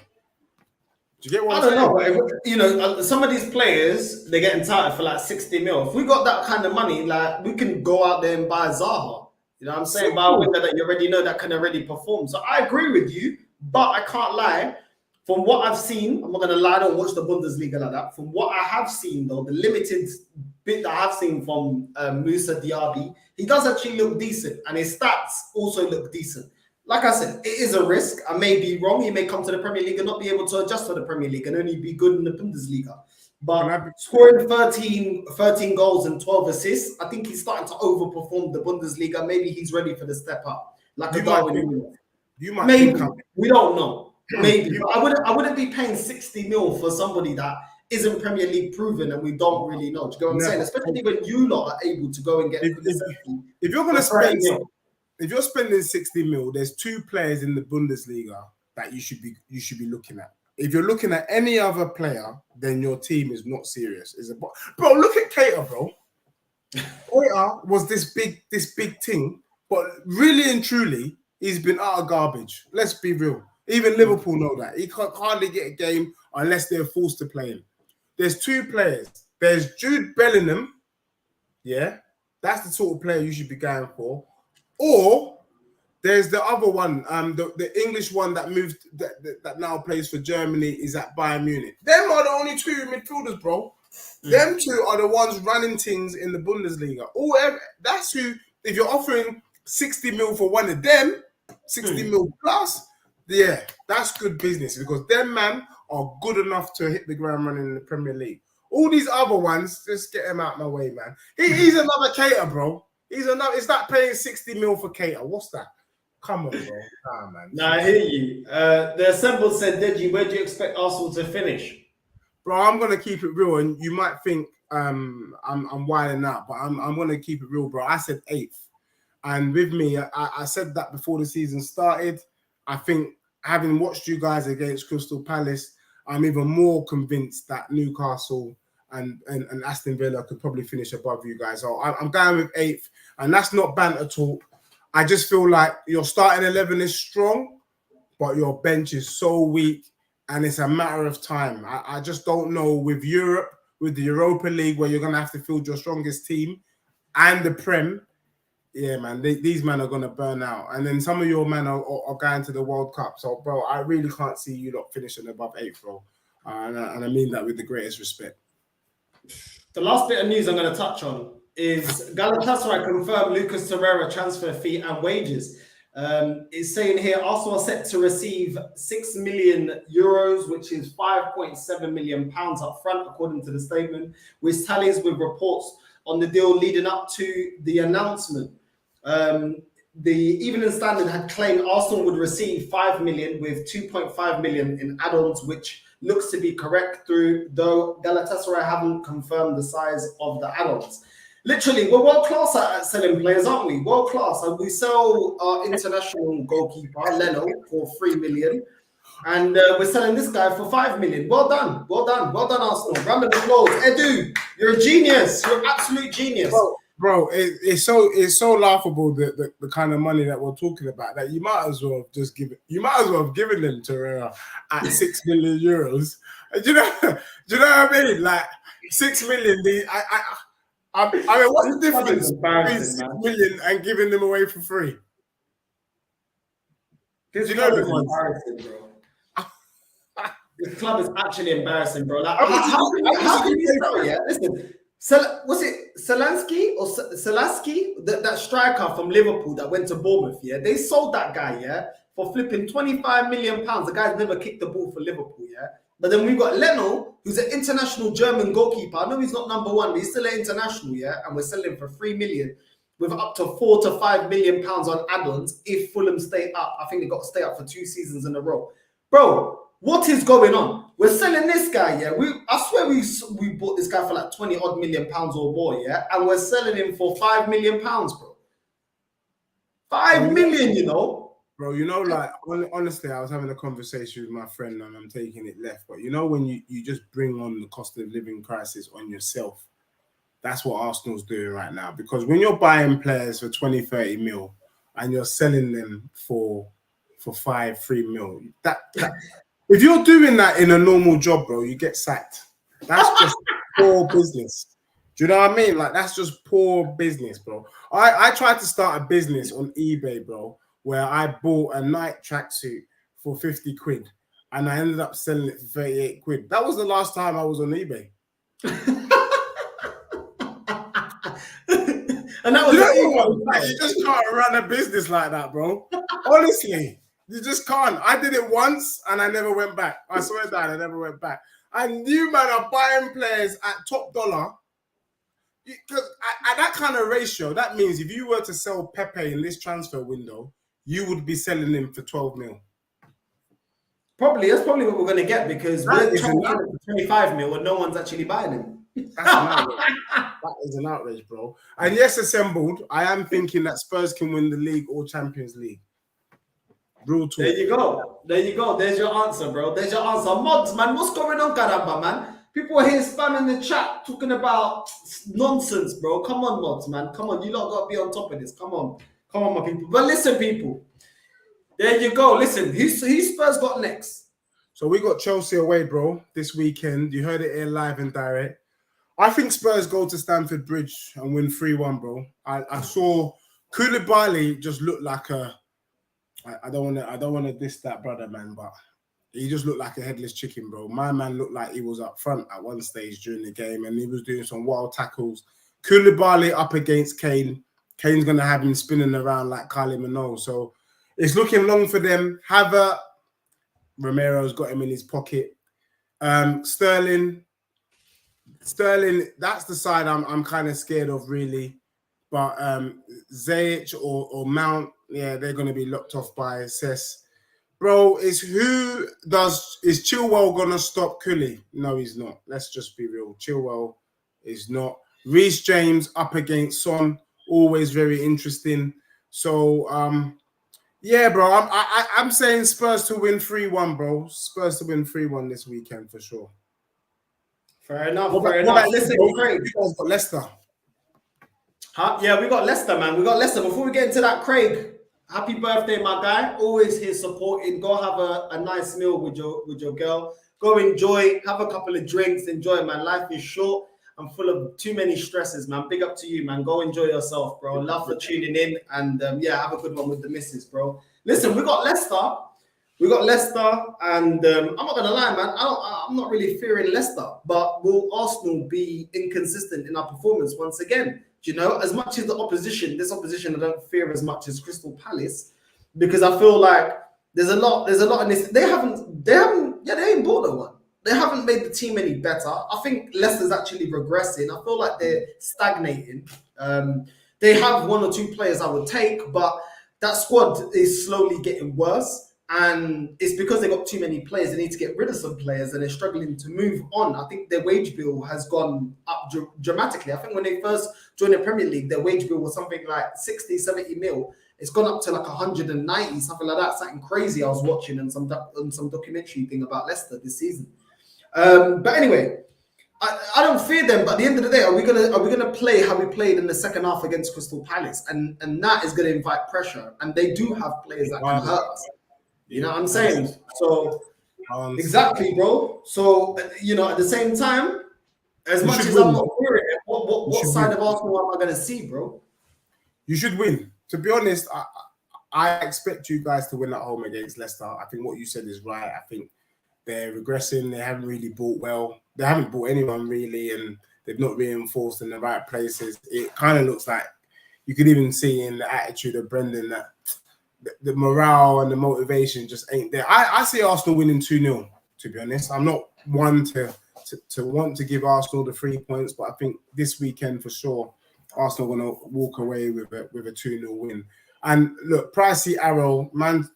Do you get what I'm saying? I don't know, but you know, some of these players, they're getting tired for like 60 mil. If we got that kind of money, like we can go out there and buy Zaha. You know what I'm saying? By a winger that you already know that can already perform. So I agree with you, but I can't lie. From what I've seen, I'm not going to lie, I don't watch the Bundesliga like that. From what I have seen, though, the limited bit that I've seen from Moussa Diaby, he does actually look decent. And his stats also look decent. Like I said, it is a risk. I may be wrong. He may come to the Premier League and not be able to adjust for the Premier League and only be good in the Bundesliga. But scoring 13 goals and 12 assists, I think he's starting to overperform the Bundesliga. Maybe he's ready for the step up. Like a Darwin. Maybe. We don't know. Maybe. But I wouldn't be paying 60 mil for somebody that isn't Premier League proven and we don't really know. Do you get what I'm saying? Especially when you lot are able to go and get... If you're going to spend... If you're spending 60 mil, there's 2 players in the Bundesliga that you should be looking at. If you're looking at any other player, then your team is not serious. Bro, look at Keita, bro. Keita was this big thing, but really and truly, he's been out of garbage. Let's be real. Even Liverpool know that. He can't hardly get a game unless they're forced to play him. There's two players. There's Jude Bellingham. Yeah, that's the sort of player you should be going for. Or there's the other one, the English one that moved, that now plays for Germany, is at Bayern Munich. Them are the only two midfielders, bro. Them two are the ones running things in the Bundesliga. That's who, if you're offering 60 mil for one of them, 60 mil plus, yeah, that's good business, because them, man, are good enough to hit the ground running in the Premier League. All these other ones, just get him out of my way, man. He's another cater, bro. It's like paying 60 mil for cater. What's that? Come on, bro. Nah, man. Nah, I hear you. The assembled said, Deji, where do you expect Arsenal to finish? Bro, I'm gonna keep it real, and you might think I'm wilding out, but I'm gonna keep it real, bro. I said 8th, and with me, I said that before the season started. I think, having watched you guys against Crystal Palace, I'm even more convinced that Newcastle and Aston Villa could probably finish above you guys. So I'm going with 8th, and that's not banter talk. I just feel like your starting 11 is strong, but your bench is so weak, and it's a matter of time. I just don't know with Europe, with the Europa League, where you're going to have to field your strongest team, and the Prem. Yeah, man, these men are going to burn out. And then some of your men are going to the World Cup. So, bro, I really can't see you lot finishing above 8th, bro. And I mean that with the greatest respect. The last bit of news I'm going to touch on is Galatasaray confirmed Lucas Torreira transfer fee and wages. It's saying here Arsenal are set to receive 6 million euros, which is 5.7 million pounds up front, according to the statement, which tallies with reports on the deal leading up to the announcement. The Evening Standard had claimed Arsenal would receive 5 million with 2.5 million in add-ons, which looks to be correct, though Galatasaray haven't confirmed the size of the add-ons. Literally, we're world class at selling players, aren't we? World class. And we sell our international goalkeeper, Leno, for 3 million. And we're selling this guy for 5 million. Well done. Well done. Well done, Arsenal. Round of applause. Edu, you're a genius. You're an absolute genius. Bro, it's so laughable, the kind of money that we're talking about, that you might as well have just given. You might as well have given them to at 6 million euros. Do you know what I mean? Like 6 million. I mean, what's the difference between 6 million and giving them away for free? This club is embarrassing, bro. This club is actually embarrassing, bro. Like, how can you sell? Yeah, listen. Was it Selansky or Selansky, that striker from Liverpool that went to Bournemouth? Yeah, they sold that guy, yeah, for flipping 25 million pounds. The guy's never kicked the ball for Liverpool, yeah. But then we've got Leno, who's an international German goalkeeper. I know he's not number one, but he's still an international, yeah. And we're selling for 3 million with up to 4 to 5 million pounds on add-ons if Fulham stay up. I think they got to stay up for 2 seasons in a row, bro. What is going on? We're selling this guy, yeah. I swear we bought this guy for like 20 odd million pounds or more, yeah. And we're selling him for 5 million pounds, bro. 5 million, you know. Bro, you know, like, honestly, I was having a conversation with my friend and I'm taking it left. But you know, when you just bring on the cost of living crisis on yourself, that's what Arsenal's doing right now. Because when you're buying players for 20, 30 mil and you're selling them for 3 mil, that if you're doing that in a normal job, bro, you get sacked. That's just poor business. Do you know what I mean? Like, that's just poor business, bro. I tried to start a business on eBay, bro, where I bought a night tracksuit for 50 quid and I ended up selling it for 38 quid. That was the last time I was on eBay. And that was you just can't run a business like that, bro. Honestly. You just can't. I did it once and I never went back. I swear to God, I never went back. And you, man, are buying players at top dollar. Because at that kind of ratio, that means if you were to sell Pepe in this transfer window, you would be selling him for 12 mil. Probably. That's probably what we're going to get, because we're trying to get him for 25 mil and no one's actually buying him. That's an outrage. That is an outrage, bro. And yes, assembled, I am thinking that Spurs can win the league or Champions League. Brutal. There you go. There you go. There's your answer, bro. There's your answer. Mods, man, what's going on, caramba, man? People are here spamming the chat talking about nonsense, bro. Come on, mods, man. Come on, you lot got to be on top of this. Come on, my people. But listen, people, There you go. Listen, who's Spurs got next? So we got Chelsea away, bro, this weekend. You heard it here live and direct. I think Spurs go to Stamford Bridge and win 3-1, bro. I saw Koulibaly just look like a. I don't want to diss that brother, man, but he just looked like a headless chicken, bro. My man looked like he was up front at one stage during the game, and he was doing some wild tackles. Koulibaly up against Kane. Kane's gonna have him spinning around like Kylie Minogue. So it's looking long for them. Romero's got him in his pocket. Sterling, that's the side I'm kind of scared of, really. But Ziyech or Mount, yeah, they're going to be locked off by Cess. Bro, is Chilwell going to stop Cooley? No, he's not. Let's just be real. Chilwell is not. Reece James up against Son, always very interesting. So, yeah, bro, I'm saying Spurs to win 3-1, bro. Spurs to win 3-1 this weekend for sure. Fair enough. Listen, Craig. You guys got Leicester. Yeah, we got Leicester, man. We got Leicester. Before we get into that, Craig, happy birthday, my guy. Always here supporting. Go have a nice meal with your girl. Go enjoy. Have a couple of drinks. Enjoy, man. Life is short. I'm full of too many stresses, man. Big up to you, man. Go enjoy yourself, bro. Love for tuning in. And yeah, have a good one with the missus, bro. Listen, we got Leicester. And I'm not gonna lie, man. I'm not really fearing Leicester, but will Arsenal be inconsistent in our performance once again? Do you know, as much as this opposition I don't fear as much as Crystal Palace, because I feel like there's a lot in this. They ain't bought no one. They haven't made the team any better. I think Leicester's actually regressing. I feel like they're stagnating. They have one or two players I would take, but that squad is slowly getting worse. And it's because they got too many players. They need to get rid of some players and they're struggling to move on. I think their wage bill has gone up dramatically. I think when they first joined the Premier League, their wage bill was something like 60, 70 mil. It's gone up to like 190, something like that. Something crazy I was watching on some documentary thing about Leicester this season. But anyway, I don't fear them. But at the end of the day, are we gonna play how we played in the second half against Crystal Palace? And that is gonna invite pressure. And they do have players that can hurt us. You know what I'm saying? So, exactly, bro. So, you know, at the same time, as much as I'm not fearing it, what side of Arsenal am I going to see, bro? You should win. To be honest, I expect you guys to win at home against Leicester. I think what you said is right. I think they're regressing. They haven't really bought well. They haven't bought anyone, really, and they've not reinforced in the right places. It kind of looks like you could even see in the attitude of Brendan that the morale and the motivation just ain't there. I see Arsenal winning 2-0, to be honest. I'm not one to want to give Arsenal the 3 points, but I think this weekend for sure, Arsenal going to walk away with a 2-0 win. And look, Pricey Arrow, man,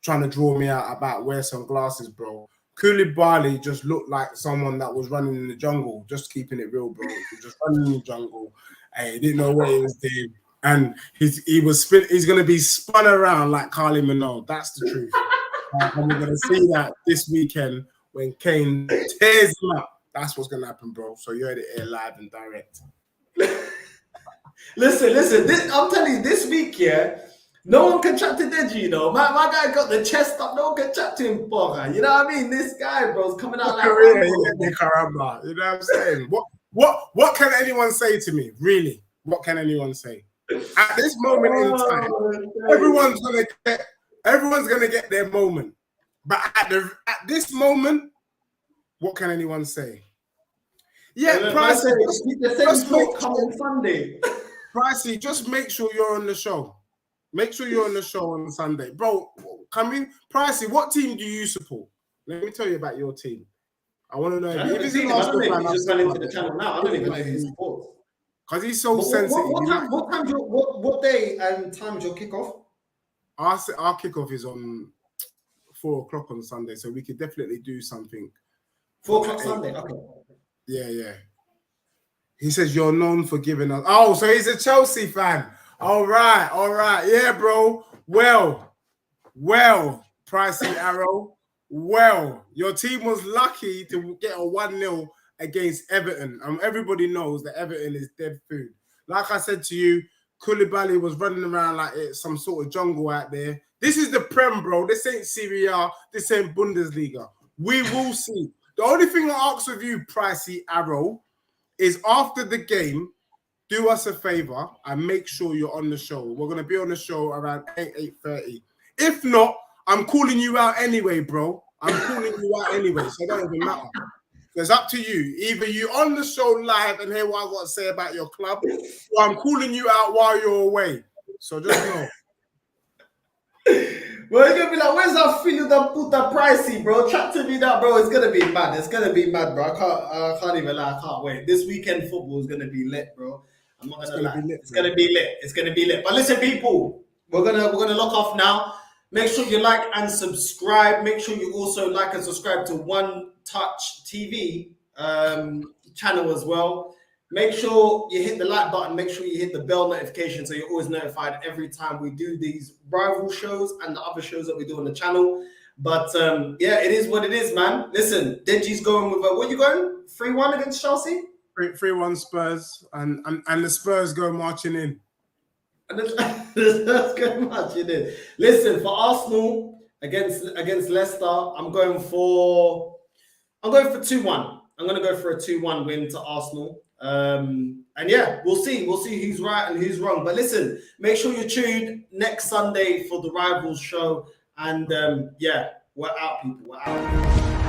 trying to draw me out about wear some glasses, bro. Koulibaly just looked like someone that was running in the jungle, just keeping it real, bro. He was just running in the jungle. He didn't know what he was doing. And he's going to be spun around like Kylie Minogue. That's the truth. And we're going to see that this weekend when Kane tears him up. That's what's going to happen, bro. So you heard it here live and direct. Listen. I'm telling you, this week, yeah, no one can chat to Deji, you know. My guy got the chest up. No one can chat to him, Boga. You know what I mean? This guy, bro's coming out like Caramba. You know what I'm saying? What can anyone say to me? Really? What can anyone say? At this moment in time, everyone's gonna get their moment. But at this moment, what can anyone say? Yeah, Pricey, Pricey, just make sure you're on the show. Make sure you're on the show on Sunday, bro. Pricey, what team do you support? Let me tell you about your team. I want to know. I don't even know who he supports. Because he's so sensitive. What day and time is your kickoff? Our kickoff is on 4 o'clock on Sunday, so we could definitely do something. 4 o'clock Sunday, okay. Yeah. He says you're known for giving us. Oh, so he's a Chelsea fan. All right. Yeah, bro. Well, Pricey Arrow. Well, your team was lucky to get a 1-0 against Everton. Everybody knows that Everton is dead food. Like I said to you, Koulibaly was running around like it's some sort of jungle out there. This is the Prem, bro. This ain't Serie A. This ain't Bundesliga. We will see. The only thing I ask of you, Pricey Arrow, is after the game, do us a favor and make sure you're on the show. We're going to be on the show around 8:30. If not, I'm calling you out anyway, bro. I'm calling you out anyway, so it don't even matter. It's up to you. Either you on the show live and hear what I got to say about your club, or I'm calling you out while you're away. So just know. Well, it's gonna be like, where's that feeling that puta Pricey, bro? Chat to me that, bro. It's gonna be mad. It's gonna be mad, bro. I can't even lie. I can't wait. This weekend football is gonna be lit, bro. I'm not gonna lie. It's gonna be lit. It's gonna be lit. But listen, people, we're gonna lock off now. Make sure you like and subscribe. Make sure you also like and subscribe to One Touch TV channel as well. Make sure you hit the like button. Make sure you hit the bell notification so you're always notified every time we do these rival shows and the other shows that we do on the channel. But yeah, it is what it is, man. Listen, Deji's going with what are you going? 3-1 against Chelsea? 3-1 Spurs, and the Spurs go marching in. And the Spurs go marching in. Listen, for Arsenal against Leicester, I'm going for 2-1. I'm going to go for a 2-1 win to Arsenal. And yeah, we'll see who's right and who's wrong. But listen, make sure you're tuned next Sunday for the Rivals show. And yeah, we're out, people. We're out.